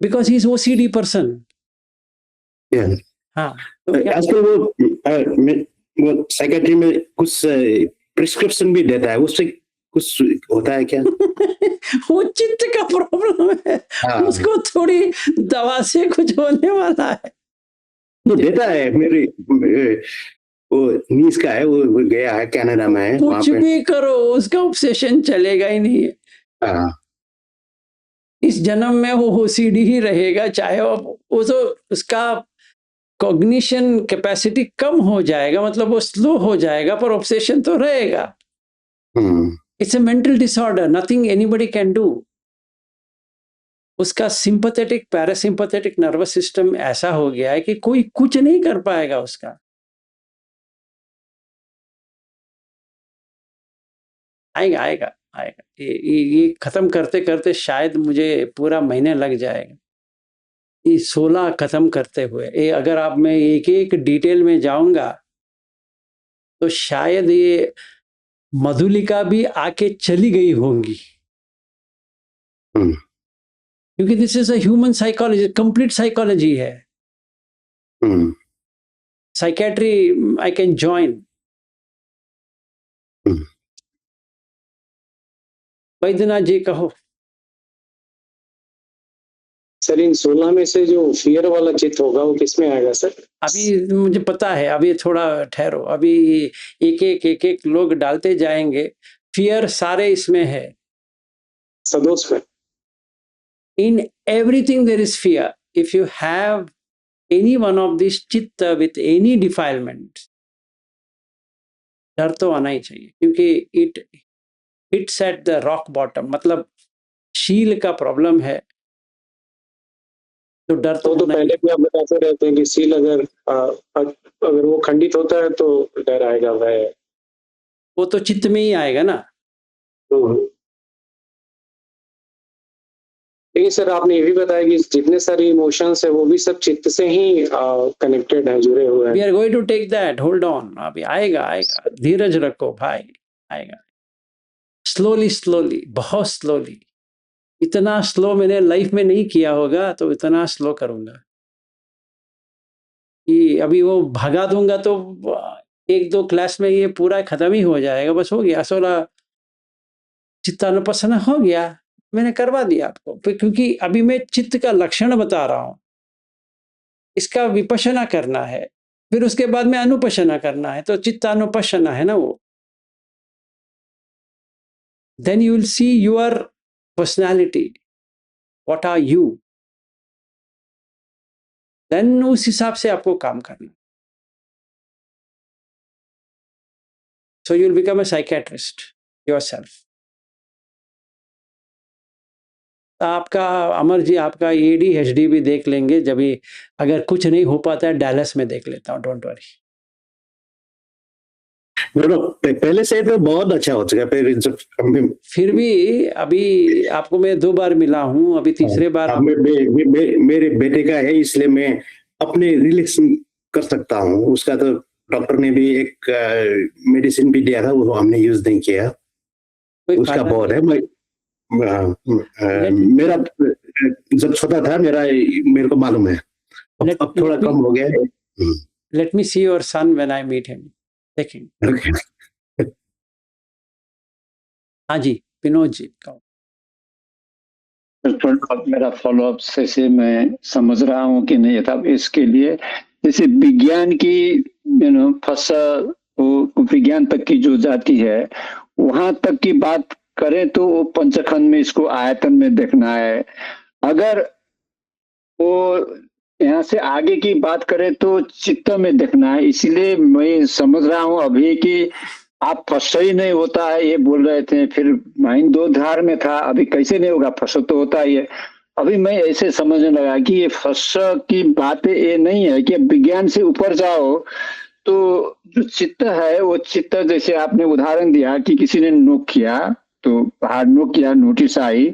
Because he is OCD person. Yeah. हाँ, तो क्या आजकल वो साइकेट्री में कुछ प्रिस्क्रिप्शन भी देता है, उससे कुछ होता है क्या? वो चित्त का प्रॉब्लम है, हाँ, उसको थोड़ी दवा से कुछ होने वाला है। वो देता है। वो नीस का है, वो गया है, कनाडा में है, वहां कुछ पे। भी करो, उसका ऑब्सेशन चलेगा ही नहीं है। हाँ, इस जन्म में वो ओसीडी ही रहेगा, चाहे वो तो उसका कॉग्निशन कैपेसिटी कम हो जाएगा, मतलब वो स्लो हो जाएगा, पर ऑब्सेशन तो रहेगा। It's a mental disorder, nothing anybody can do. उसका सिंपैथेटिक पैरासिम्पैथेटिक नर्वस सिस्टम ऐसा हो गया है कि कोई कुछ नहीं कर पाएगा उसका। आएगा आएगा आएगा, ये खत्म करते करते शायद मुझे पूरा महीने लग जाएगा, ये 16 खत्म करते हुए। ये अगर आप, मैं एक एक डिटेल में जाऊंगा तो शायद ये मधुलिका भी आके चली गई होंगी, क्योंकि this is a human psychology, complete psychology है। Psychiatry I can join. Vaidyanath ji कहो। सर इन 16 में से जो फियर वाला चित्त होगा वो किस में आएगा सर? अभी मुझे पता है, अभी थोड़ा ठहरो, अभी एक एक लोग डालते जाएंगे। फियर सारे इसमें है, सदोष में। in everything there is fear. If you have any one of these chitta with any defilement, डर तो आना ही चाहिए, क्योंकि it hits at the rock bottom, मतलब शील का प्रॉब्लम है, तो डर तो पहले भी आप बताते रहते हैं कि सील अगर वो खंडित होता है तो डर आएगा, वो तो चित्त में ही आएगा ना। लेकिन सर आपने ये भी बताया कि जितने सारे इमोशंस है वो भी सब चित्त से ही कनेक्टेड है, जुड़े हुए हैं। We are going to take that, hold on, अभी आएगा आएगा, धीरज रखो भाई, आएगा स्लोली स्लोली, बहुत स्लोली। इतना स्लो मैंने लाइफ में नहीं किया होगा, तो इतना स्लो करूंगा कि अभी वो भगा दूंगा तो 1-2 क्लास में ये पूरा खत्म ही हो जाएगा, बस हो गया। 16 चित्तानुपස්සना हो गया, मैंने करवा दिया आपको, क्योंकि अभी मैं चित्त का लक्षण बता रहा हूं, इसका विपश्यना करना है, फिर उसके बाद में अनुपश्यना करना है, तो चित्तानुपश्यना है ना वो। Then you will see your personality, what are you, then उस हिसाब से आपको काम करना। So you will become a psychiatrist yourself. आपका अमर जी, आपका ADHD भी देख लेंगे, जब भी अगर कुछ नहीं हो पाता है डैलस में देख लेता हूँ, डोंट वरी। पहले से तो बहुत अच्छा हो चुका है, फिर भी अभी आपको मैं 2 बार मिला हूँ, अभी तीसरे बार मेरे बेटे का है, इसलिए मैं अपने रिलेशन कर सकता हूँ। उसका तो डॉक्टर ने भी एक मेडिसिन भी दिया था, वो हमने यूज नहीं किया, उसका बहुत है। मेरा जब छोटा था, मेरे को मालूम है, अब थोड़ा कम हो गया है। Let me see your son when I meet him, देखेंगे। हाँ जी, विनोद जी कहो। मेरा फॉलोअप से मैं समझ रहा हूँ कि नहीं था, इसके लिए जैसे विज्ञान की फसल, वो विज्ञान तक की जो जाती है, वहां तक की बात करें तो वो पंचखंड में इसको आयतन में देखना है। अगर वो यहाँ से आगे की बात करें तो चित्त में देखना है। इसीलिए मैं समझ रहा हूँ अभी कि आप फर्स्ट ही नहीं होता है ये बोल रहे थे, फिर माइंड 2 धार में था, अभी कैसे नहीं होगा, फर्स्ट तो होता ही है। अभी मैं ऐसे समझने लगा कि ये फर्स्ट की बातें ये नहीं है कि विज्ञान से ऊपर जाओ तो जो चित्त है वो चित्त, जैसे आपने उदाहरण दिया कि किसी ने नोक किया तो बाहर नोक किया, नोटिस आई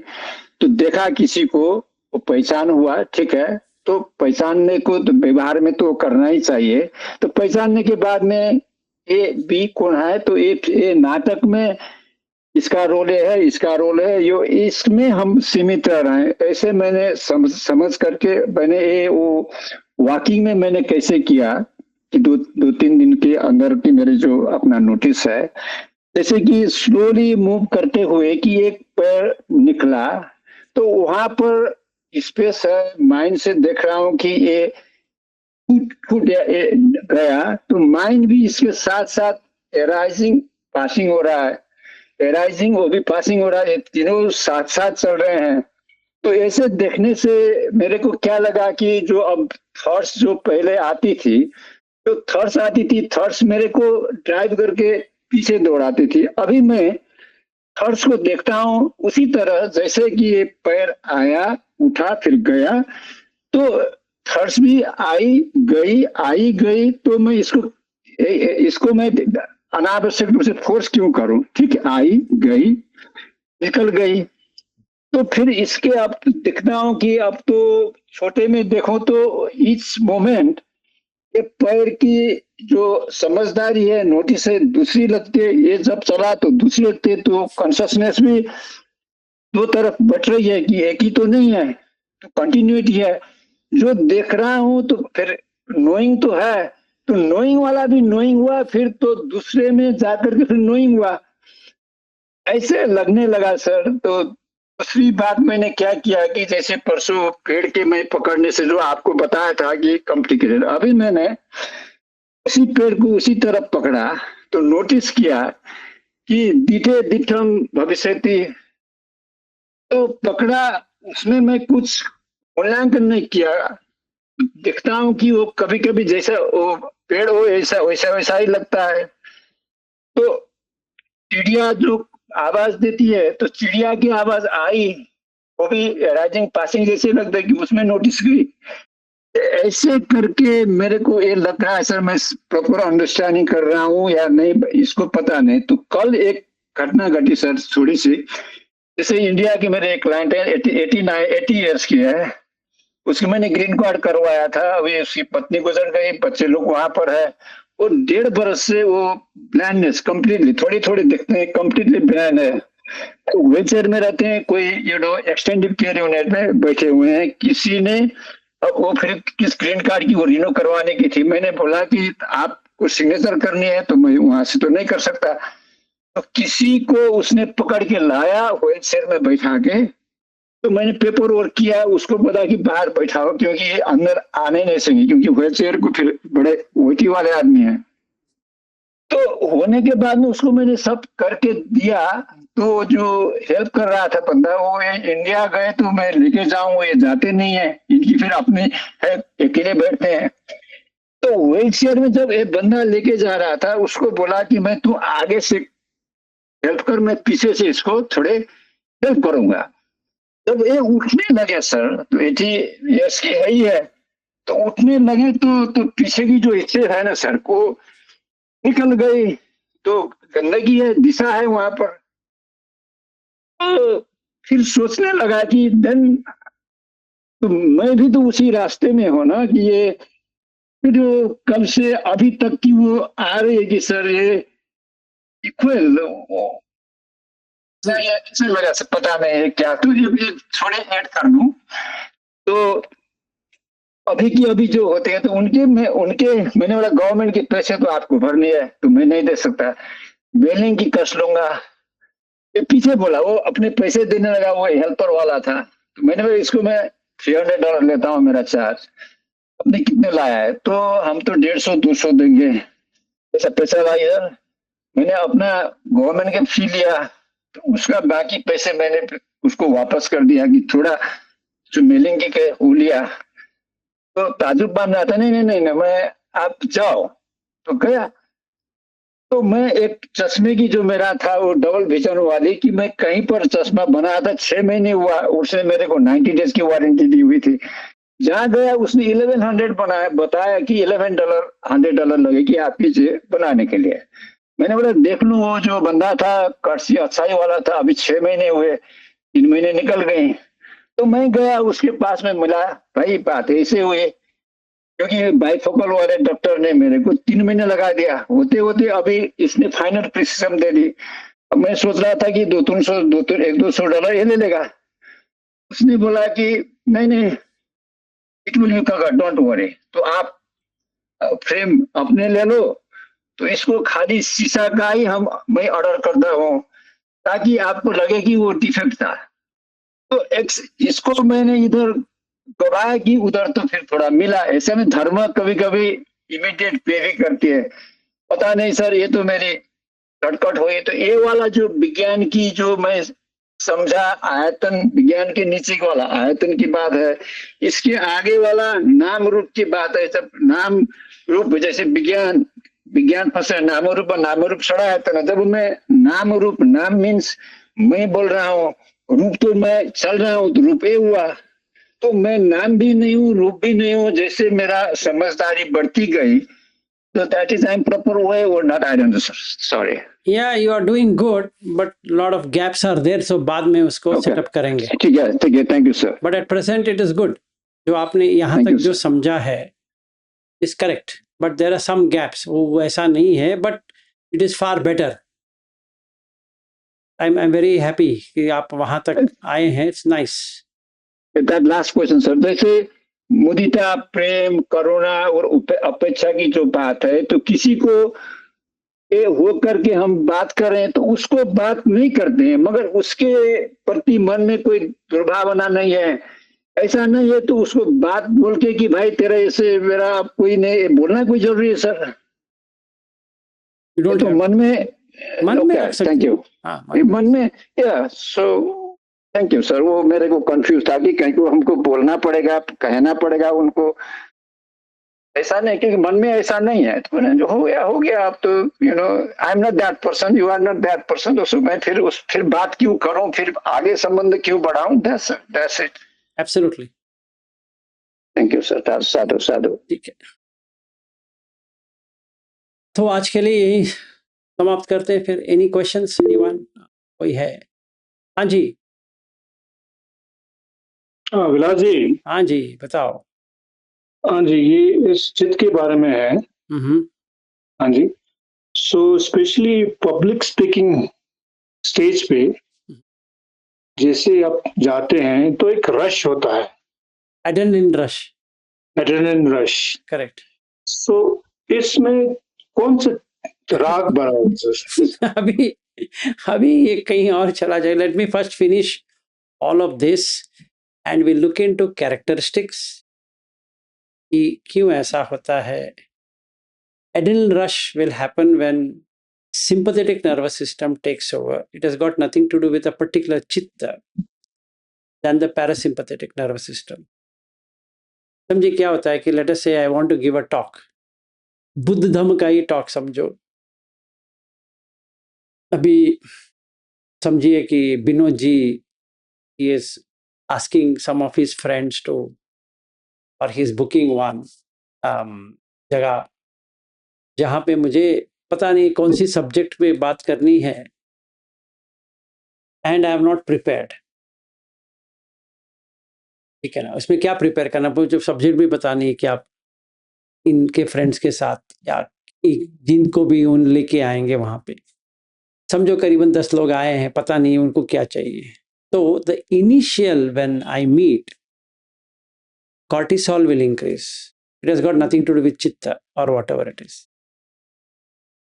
तो देखा किसी को, वो पहचान हुआ, ठीक है। तो पहचानने को तो व्यवहार में तो करना ही चाहिए। तो पहचानने के बाद में ए बी कौन है, तो ए नाटक में इसका रोल है, इसका रोल है, यो इसमें हम सीमित रह रहे हैं। ऐसे मैंने समझ करके मैंने ये वो वॉकिंग में मैंने कैसे किया कि दो तीन दिन के अंदर की मेरे जो अपना नोटिस है, जैसे कि स्लोली मूव करते हुए कि एक पैर निकला तो वहां पर स्पेस है, माइंड से देख रहा हूं कि ये फूट गया तो माइंड भी इसके साथ साथ एराइजिंग पासिंग हो रहा है, एराइजिंग वो भी पासिंग हो रहा है, तीनों साथ साथ चल रहे हैं। तो ऐसे देखने से मेरे को क्या लगा कि जो अब थॉट्स जो पहले आती थी, तो थॉट्स आती थी, थॉट्स मेरे को ड्राइव करके पीछे दौड़ाती थी। अभी मैं थॉट्स को देखता हूँ उसी तरह जैसे कि ये पैर आया, उठा, फिर गया, तो थॉट्स भी आई गई, तो मैं इसको मैं अनावश्यक रूप से फोर्स क्यों करूं? ठीक है, आई गई, निकल गई, तो फिर इसके अब दिखता हूं कि अब तो छोटे में देखो तो ईच मोमेंट ये पैर की जो समझदारी है, नोटिस है, दूसरी लगती है, ये जब चला तो दूसरी लगती है, तो कॉन्शियसनेस भी दो तरफ बट रही है कि एक ही तो नहीं है, तो कंटिन्यूटी है। जो देख रहा हूं तो फिर नोइंग तो है, तो नोइंग वाला भी नोइंग हुआ, फिर तो दूसरे में जाकर के फिर नोइंग हुआ, ऐसे लगने लगा सर। तो दूसरी बात मैंने क्या किया कि जैसे परसों पेड़ के मैं पकड़ने से जो आपको बताया था कि कॉम्प्लिकेटेड, अभी मैंने उसी पेड़ को उसी तरफ पकड़ा तो नोटिस किया कि दिठे दिठम भविष्यति, तो पकड़ा, उसमें मैं कुछ मूल्यांकन नहीं किया। देखता हूं कि वो कभी कभी जैसा वो पेड़ हो ऐसा वैसा वैसा ही लगता है। तो चिड़िया जो आवाज देती है, तो चिड़िया की आवाज आई, वो भी राइजिंग पासिंग जैसे लगता है कि उसमें नोटिस की। ऐसे करके मेरे को ये लग रहा है सर, मैं प्रॉपर अंडरस्टैंडिंग कर रहा हूँ या नहीं इसको पता नहीं। तो कल एक घटना घटी सर थोड़ी सी, जैसे इंडिया के मेरे एक क्लाइंट है, 80 ईयर्स की है, उसकी मैंने ग्रीन कार्ड करवाया था, अभी उसकी पत्नी गुजर गई, बच्चे लोग वहां पर है, वो 1.5 बरस से वो ब्लाइंडनेस कंप्लीटली, थोड़ी थोड़ी दिखते हैं, कंप्लीटली ब्लाइंड है, तो व्हील चेयर में रहते हैं, कोई एक्सटेंडेड केयर यूनिट में बैठे हुए हैं। किसी ने वो फिर किस ग्रीन कार्ड की वो रिन्यू करवाने की थी, मैंने बोला कि आपको सिग्नेचर करनी है तो मैं वहां से तो नहीं कर सकता, तो किसी को उसने पकड़ के लाया व्हील चेयर में बैठा के, तो मैंने पेपर वर्क किया, उसको बोला कि बाहर बैठाओ क्योंकि ये अंदर आने नहीं सकेंगे, क्योंकि व्हील चेयर को फिर बड़े वेटी वाले आदमी हैं। तो होने के बाद में उसको मैंने सब करके दिया, तो जो हेल्प कर रहा था बंदा, वो इंडिया गए तो मैं लेके जाऊं, ये जाते नहीं है, इनकी फिर अपने है, अकेले बैठते हैं। तो व्हील चेयर में जब एक बंदा लेके जा रहा था, उसको बोला कि मैं तू आगे से हेल्प कर, मैं पीछे से इसको थोड़े हेल्प करूंगा। जब ये उठने लगे सर, तो 80 ईयर्स की है ही है, तो उठने लगे तो पीछे की जो हिस्से है ना सर को निकल गई, तो गंदगी है, दिशा है वहां पर। तो फिर सोचने लगा कि देन तो मैं भी तो उसी रास्ते में हो ना, कि ये फिर कल से अभी तक की वो आ रही है कि सर ये इक्वल ऐसे वजह से पता नहीं है क्या, तो ये थोड़े ऐड कर लूं तो अभी की अभी जो होते हैं तो उनके मैंने बोला गवर्नमेंट के पैसे तो आपको भरने है तो मैं नहीं दे सकता, बिलिंग की कस लूंगा। ये पीछे बोला, वो अपने पैसे देने लगा, वो हेल्पर वाला था, तो मैंने बोला इसको मैं $300 लेता हूँ मेरा चार्ज, अपने कितने लाया है, तो हम तो 150-200 देंगे, ऐसा पैसा ला इधर। मैंने अपना गवर्नमेंट के फी लिया, तो उसका बाकी पैसे मैंने उसको वापस कर दिया कि थोड़ा जो मेलिंग की वो लिया। तो ताजुब बन रहा था, नहीं, मैं आप जाओ, तो गया। तो मैं एक चश्मे की जो मेरा था वो डबल विजन वाली कि मैं कहीं पर चश्मा बनाया था 6 महीने हुआ, उसने मेरे को 90 डेज की वारंटी दी हुई थी। जहाँ गया उसने 1100 बनाया, बताया कि $11 $100 लगेगी आपकी जेब बनाने के लिए। मैंने बोला देख लूं, वो जो बंदा था कर्सी अच्छाई वाला था, अभी 6 महीने हुए, 3 महीने निकल गए। तो मैं गया उसके पास में मिला, भाई बात ऐसे हुई, क्योंकि बाइफोकल वाले डॉक्टर ने मेरे को 3 महीने लगा दिया, होते होते अभी इसने फाइनल प्रिस्क्रिप्शन दे दी। अब मैं सोच रहा था कि 100-200 ये ले लेगा। उसने बोला कि नहीं नहीं, it will be covered, don't worry. तो आप फ्रेम अपने ले लो, तो इसको खाली शीशा का ही मैं ऑर्डर करता हूँ ताकि आपको लगे कि वो डिफेक्ट था। तो इसको मैंने इधर गवाया कि उधर तो फिर थोड़ा मिला। ऐसे में धर्म कभी कभी इमीडिएट पे भी करती है। पता नहीं सर, ये तो मेरी कटकट हुई। तो ये वाला जो विज्ञान की जो मैं समझा, आयतन विज्ञान के नीचे वाला आयतन की बात है, इसके आगे वाला नाम रूप की बात है। जब नाम रूप जैसे विज्ञान विज्ञान फंसे नाम रूप सड़ा आयतन है। जब मैं नाम रूप, नाम मीन्स मैं बोल रहा हूँ, रूप तो मैं चल रहा हूँ, तो रूप ये हुआ। तो मैं नाम भी नहीं हूँ, रूप भी नहीं हूँ। जैसे मेरा समझदारी बढ़ती गई, so that is I'm proper way or not, I don't know, sir. Sorry. Yeah, you are doing good, but lot of gaps are there, so बाद में उसको Okay. सेटअप करेंगे। ठीक है, thank you, sir. But at present it is good. जो आपने यहाँ Thank तक you, जो sir. समझा है is correct, but there are some gaps. वो ऐसा नहीं है, but it is far better. I'm very happy कि आप वहाँ तक आए हैं. It's nice. That last question, sir. जैसे मुदिता, प्रेम, करुणा और अपेक्षा की जो बात है, तो किसी को ये हो करके हम बात करें तो उसको बात नहीं करते हैं, मगर उसके प्रति मन में कोई दुर्भावना नहीं है, ऐसा नहीं है, तो उसको बात बोल के कि भाई तेरा ऐसे मेरा कोई नहीं, बोलना कोई जरूरी है सर? You don't तो have- मन में रख सकते थैंक यू। हाँ, मन में या सो थैंक यू सर। वो मेरे को कंफ्यूज था कि कहीं को हमको बोलना पड़ेगा, कहना पड़ेगा उनको, ऐसा नहीं, क्योंकि मन में ऐसा नहीं है। तो जो हो गया आप तो you know I am not that person, you are not that person. तो मैं फिर बात क्यों करूं, फिर आगे संबंध क्यों बढ़ाऊं? That's it. Absolutely. Thank you sir. साधु साधु। ठीक है, तो आज के लिए यही समाप्त करते हैं फिर। Any questions anyone? कोई है? हाँ जी, विलास जी। हाँ जी, बताओ। हाँ जी, ये इस चित्र के बारे में है। हाँ जी, so specially public speaking stage पे जैसे आप जाते हैं तो एक रश होता है, adrenaline rush. Adrenaline rush. Correct. So इसमें कौन सा राग बना? अभी ये कहीं और चला जाए। Let me first finish all of this and we look into characteristics कि क्यों ऐसा होता है। Adrenal rush will happen when sympathetic nervous system takes over. It has got nothing to do with a particular chitta than the parasympathetic nervous system. समझिए क्या होता है कि let us say I want to give a talk. Buddha Dhamma का ही talk समझो। अभी समझिए कि Vinod ji he is asking some of his friends to, or he is booking one जगह जहाँ पे मुझे पता नहीं कौन सी सब्जेक्ट पे बात करनी है, and I have not prepared. ठीक है ना, उसमें क्या प्रिपेयर करना, जो सब्जेक्ट भी बतानी है कि आप इनके फ्रेंड्स के साथ या जिनको भी उन लेके आएंगे वहाँ पे, समझो करीबन 10 लोग आए हैं, पता नहीं उनको क्या चाहिए। तो the initial when I meet, cortisol will increase. It has got nothing to do with chitta or whatever it is,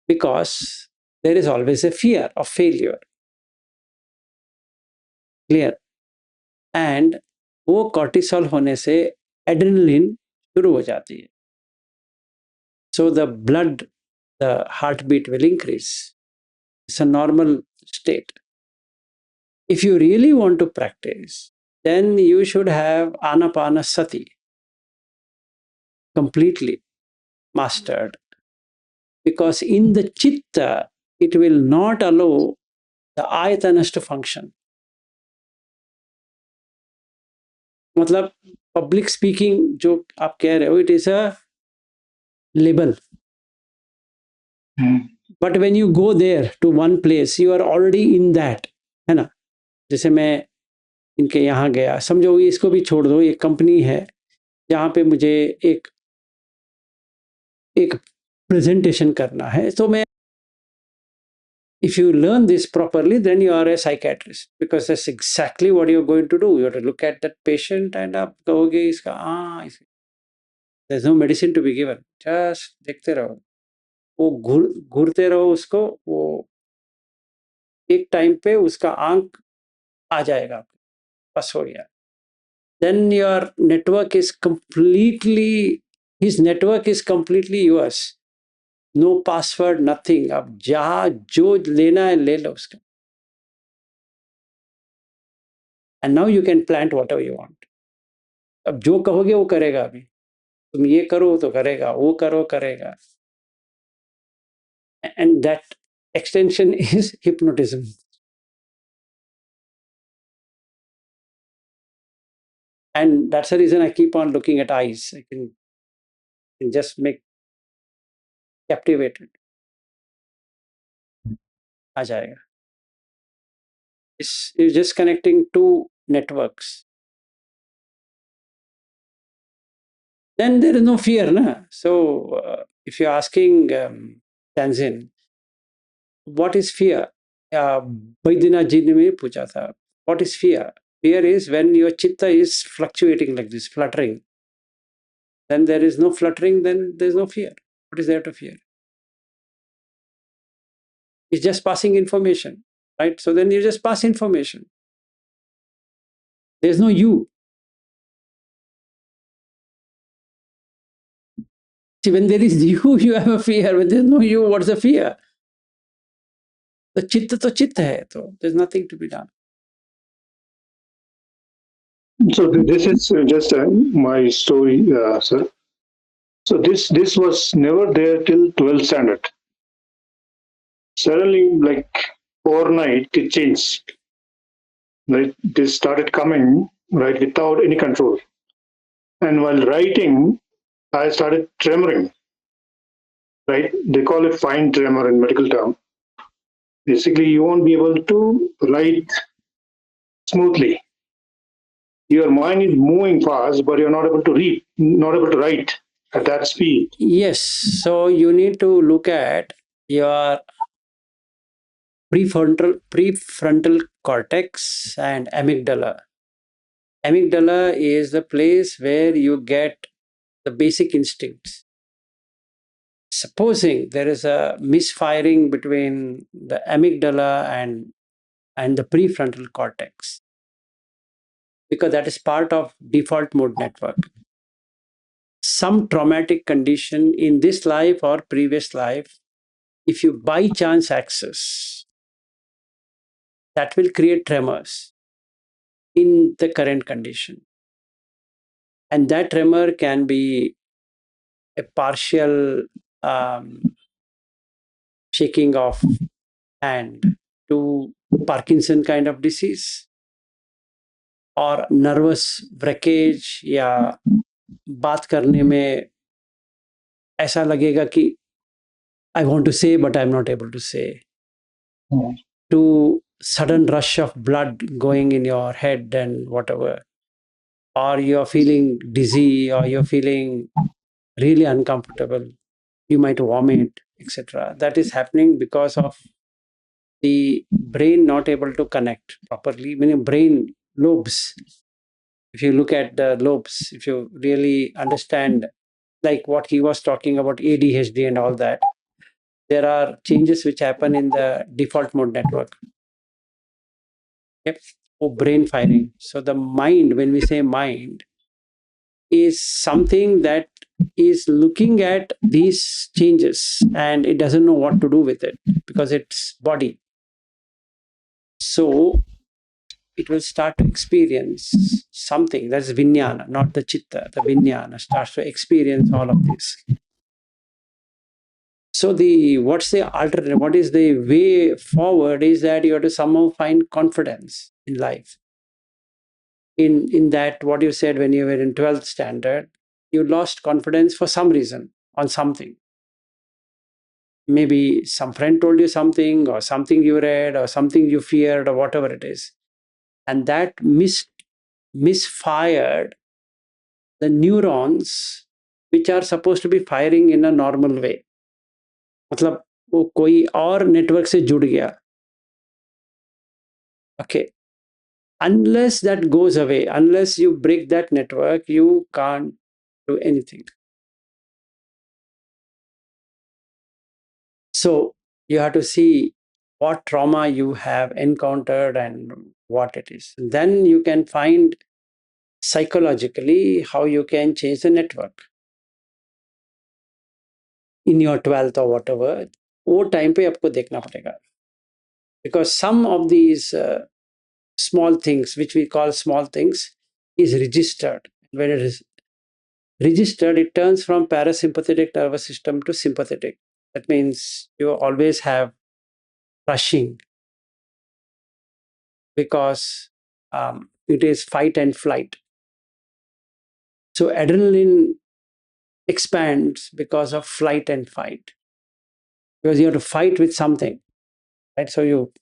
because there is always a fear of failure. Clear? And वो cortisol होने से adrenaline शुरू हो जाती है. So the blood, the heartbeat will increase. It's a normal state. If you really want to practice, then you should have Anapanasati completely mastered. because in the chitta, it will not allow the ayatanas to function. मतलब public speaking जो आप कह रहे हो, it is a label. But when you go there to one place, you are already in that, है ना? जैसे मैं इनके यहाँ गया, समझो इसको भी छोड़ दो, एक कंपनी है जहाँ पे मुझे एक प्रेजेंटेशन करना है, तो मैं if you learn this properly, then you are a psychiatrist, because that's exactly what you're going to do. You have to look at that patient and आप कहोगे इसका there's no medicine to be given, just देखते रहो, वो घूरते रहो उसको, वो एक टाइम पे उसका आंक आ जाएगा, बस हो गया. Then your network is completely, his network is completely yours. No password, nothing. अब जहाँ जो लेना है ले लो उसका. And now you can plant whatever you want. अब जो कहोगे वो करेगा. अभी तुम ये करो तो करेगा, वो करो करेगा. And that extension is hypnotism. And that's the reason I keep on looking at eyes. I can just make captivated. आ जाएगा. It's just connecting two networks. Then there is no fear, na? So if you're asking Tanzin, what is fear? Vaidinath ji ne pucha tha. What is fear? Fear is when your chitta is fluctuating like this, fluttering. Then there is no fluttering, then there's no fear. What is there to fear? It's just passing information, right? So then you just pass information. There's no you. See, when there is you, you have a fear. When there's no you, what's the fear? The chitta to chitta hai, so there's nothing to be done. So this is just my story, sir. So this was never there till 12th standard. Suddenly, like overnight, it changed. Right, this started coming right without any control. And while writing, I started tremoring. Right, they call it fine tremor in medical term. Basically, you won't be able to write smoothly. Your mind is moving fast, but you're not able to read, not able to write at that speed. Yes, so you need to look at your prefrontal cortex and amygdala. Amygdala is the place where you get the basic instincts. Supposing there is a misfiring between the amygdala and the prefrontal cortex, because that is part of default mode network. Some traumatic condition in this life or previous life, if you by chance access, that will create tremors in the current condition. And that tremor can be a partial shaking of hand to Parkinson kind of disease, or nervous breakage, या बात करने में ऐसा लगेगा कि I want to say but I'm not able to say, to sudden rush of blood going in your head and whatever, or you're feeling dizzy, or you're feeling really uncomfortable, you might vomit, etc. That is happening because of the brain not able to connect properly, meaning brain lobes. If you look at the lobes, if you really understand, like what he was talking about, ADHD and all that, there are changes which happen in the default mode network. Yep. Or brain firing. So the mind, when we say mind, is something that is looking at these changes and it doesn't know what to do with it because it's body. So it will start to experience something. That's vijnana, not the chitta. The vijnana starts to experience all of this. So what's the alternative? What is the way forward is that you have to somehow find confidence in life. In that, what you said when you were in 12th standard, you lost confidence for some reason on something. Maybe some friend told you something, or something you read, or something you feared, or whatever it is. And that misfired the neurons which are supposed to be firing in a normal way. मतलब वो कोई और network से जुड़ गया. Okay. Unless that goes away, unless you break that network, you can't do anything. So you have to see what trauma you have encountered and what it is. Then you can find psychologically how you can change the network. In your 12th or whatever, वो time पे आपको देखना पड़ेगा. Because some of these small things, which we call small things, is registered. When it is registered, it turns from parasympathetic nervous system to sympathetic. That means you always have rushing, because it is fight and flight. So adrenaline expands because of flight and fight, because you have to fight with something, right? So you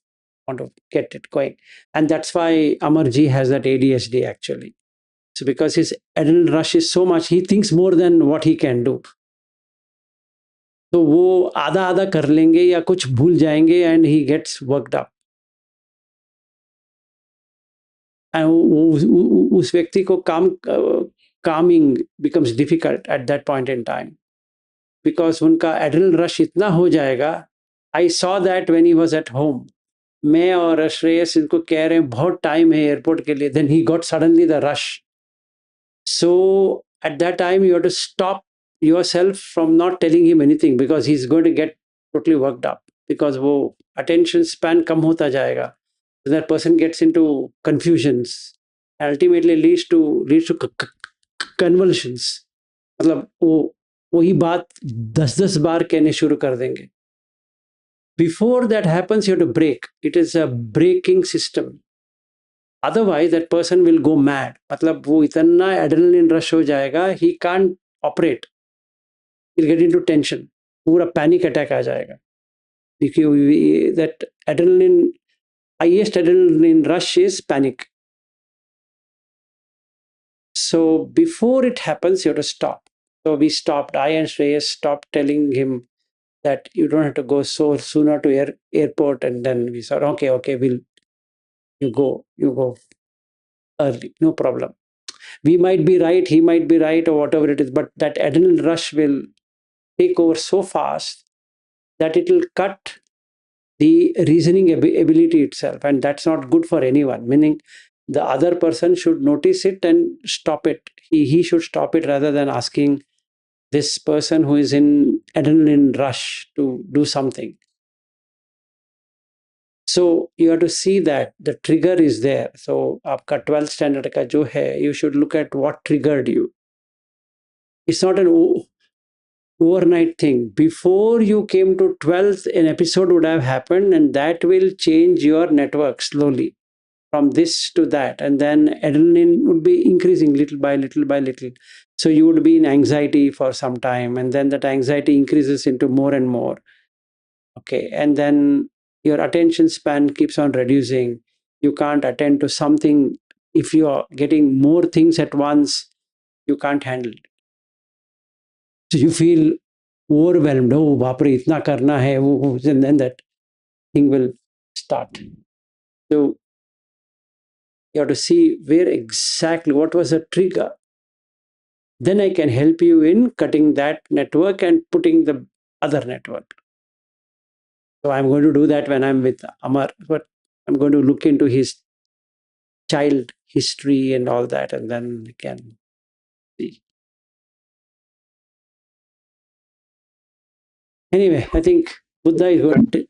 want to get it going. And that's why Amarji has that ADHD actually. So because his adrenaline rush is so much, he thinks more than what he can do. तो वो आधा आधा कर लेंगे या कुछ भूल जाएंगे, and he gets worked up. And उस व्यक्ति को calming becomes difficult at that point in time, because उनका adrenaline rush इतना हो जाएगा. I saw that when he was at home. मैं और श्रेयस इनको कह रहे हैं बहुत टाइम है एयरपोर्ट के लिए, then he got suddenly the rush. So at that time you have to stop yourself from not telling him anything, because he's going to get totally worked up, because वो attention span कम होता जाएगा. So that person gets into confusions, ultimately leads to convulsions. मतलब वही बात 10 बार कहने शुरू कर देंगे. Before that happens, you have to break. It is a breaking system. Otherwise, that person will go mad. मतलब वो इतना adrenaline rush हो जाएगा, he can't operate. He'll get into tension. पूरा panic attack आ जाएगा. That highest adrenaline rush is panic. So before it happens, you have to stop. So we stopped. I and Shreyas stopped telling him that you don't have to go so sooner to airport. And then we said, okay, you go early, no problem. We might be right, he might be right, or whatever it is, but that adrenaline rush will take over so fast that it will cut the reasoning ability itself, and that's not good for anyone. Meaning the other person should notice it and stop it. He should stop it, rather than asking this person who is in adrenaline rush to do something. So you have to see that the trigger is there. So आपका 12th standard का जो है, you should look at what triggered you. It's not an overnight thing. Before you came to 12th, an episode would have happened, and that will change your network slowly from this to that. And then adrenaline would be increasing little by little by little. So you would be in anxiety for some time, and then that anxiety increases into more and more. Okay, and then your attention span keeps on reducing. You can't attend to something. If you are getting more things at once, you can't handle it. So you feel overwhelmed. Oh, बापरे इतना करना है, and then that thing will start. So you have to see where exactly, what was the trigger. Then I can help you in cutting that network and putting the other network. So I'm going to do that when I'm with Amar, but I'm going to look into his child history and all that, and then we can see. Anyway, I think Buddha is going to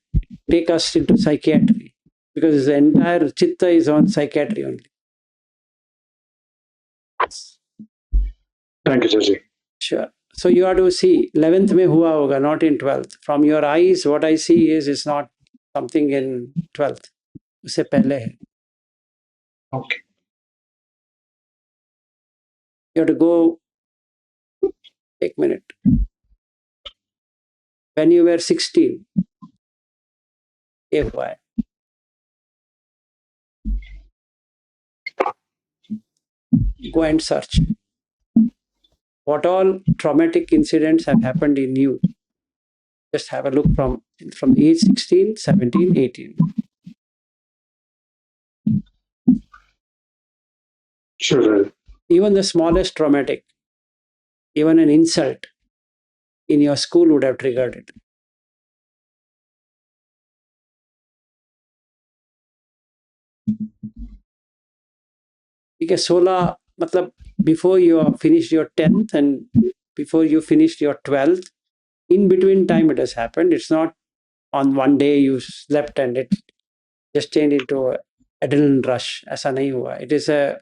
take us into psychiatry, because his entire chitta is on psychiatry only. Thank you, Chaji. Sure. So you have to see 11th में हुआ होगा, not in 12th. From your eyes, what I see is it's not something in 12th. उससे पहले है. Okay. You have to go. Take a minute. When you were 16, FY. Go and search. What all traumatic incidents have happened in you? Just have a look from age 16, 17, 18. Sure. Even the smallest traumatic, even an insult in your school would have triggered it. ठीक है, 16 मतलब before you finished your 10th and before you finished your 12th, in between time it has happened. It's not on one day you slept and it just changed into a adrenaline rush. ऐसा नहीं हुआ. It is a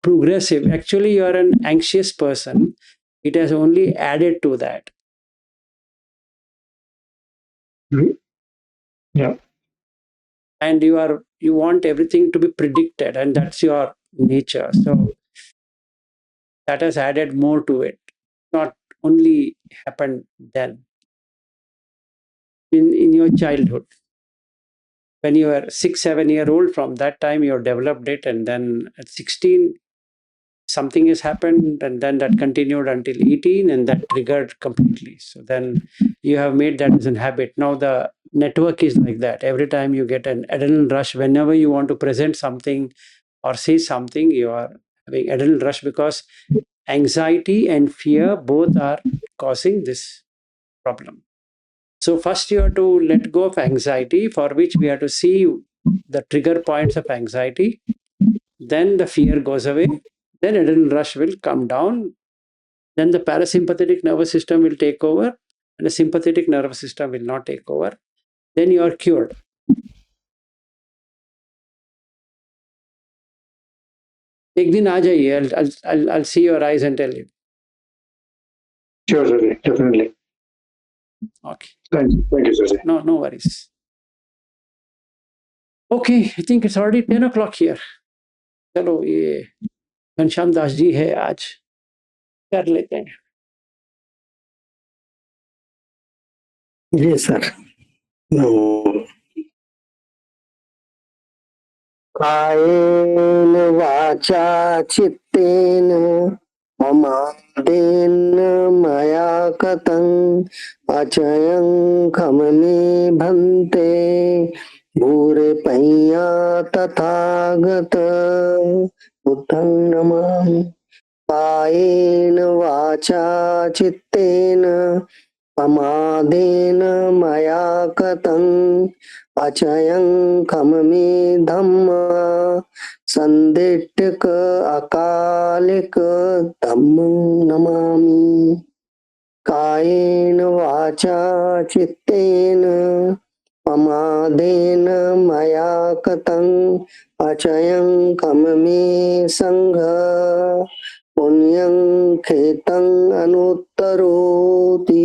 progressive. Actually, you are an anxious person. It has only added to that. Yeah. And you want everything to be predicted, and that's your nature. So that has added more to it. Not only happened then. In your childhood, when you were 6-7-year-old, from that time you have developed it, and then at 16 something has happened, and then that continued until 18, and that triggered completely. So then you have made that as a habit. Now the network is like that. Every time you get an adrenaline rush, whenever you want to present something or say something, you are having adrenaline rush, because anxiety and fear both are causing this problem. So first you have to let go of anxiety, for which we have to see the trigger points of anxiety. Then the fear goes away. Then adrenaline rush will come down. Then the parasympathetic nervous system will take over, and the sympathetic nervous system will not take over. Then you are cured. एक दिन आ जाइए. I'll see your eyes and tell you. Sure, sir. Definitely. Okay. Thank you, sir. No worries. Okay, I think it's already 10 o'clock here. चलो, ये घनश्याम दास जी है, आज कर लेते हैं. जी सर. कायेन वाचा चित्तेन प्रमादेन मया कतं अचयं खमने भन्ते भूरे पय्या तथागत बुद्धं नमामि. कायेन वाचा चित्तेन प्रमादेन मया कतं अचयं खममे धम्मा संदिट्टिक अकालिक धम्मं नमामि. कायेन वाचा चित्तेन प्रमादेन मया कतं अचयं खममे संघ पुण्यं खेतं अनुत्तरोति.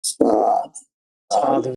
साधु.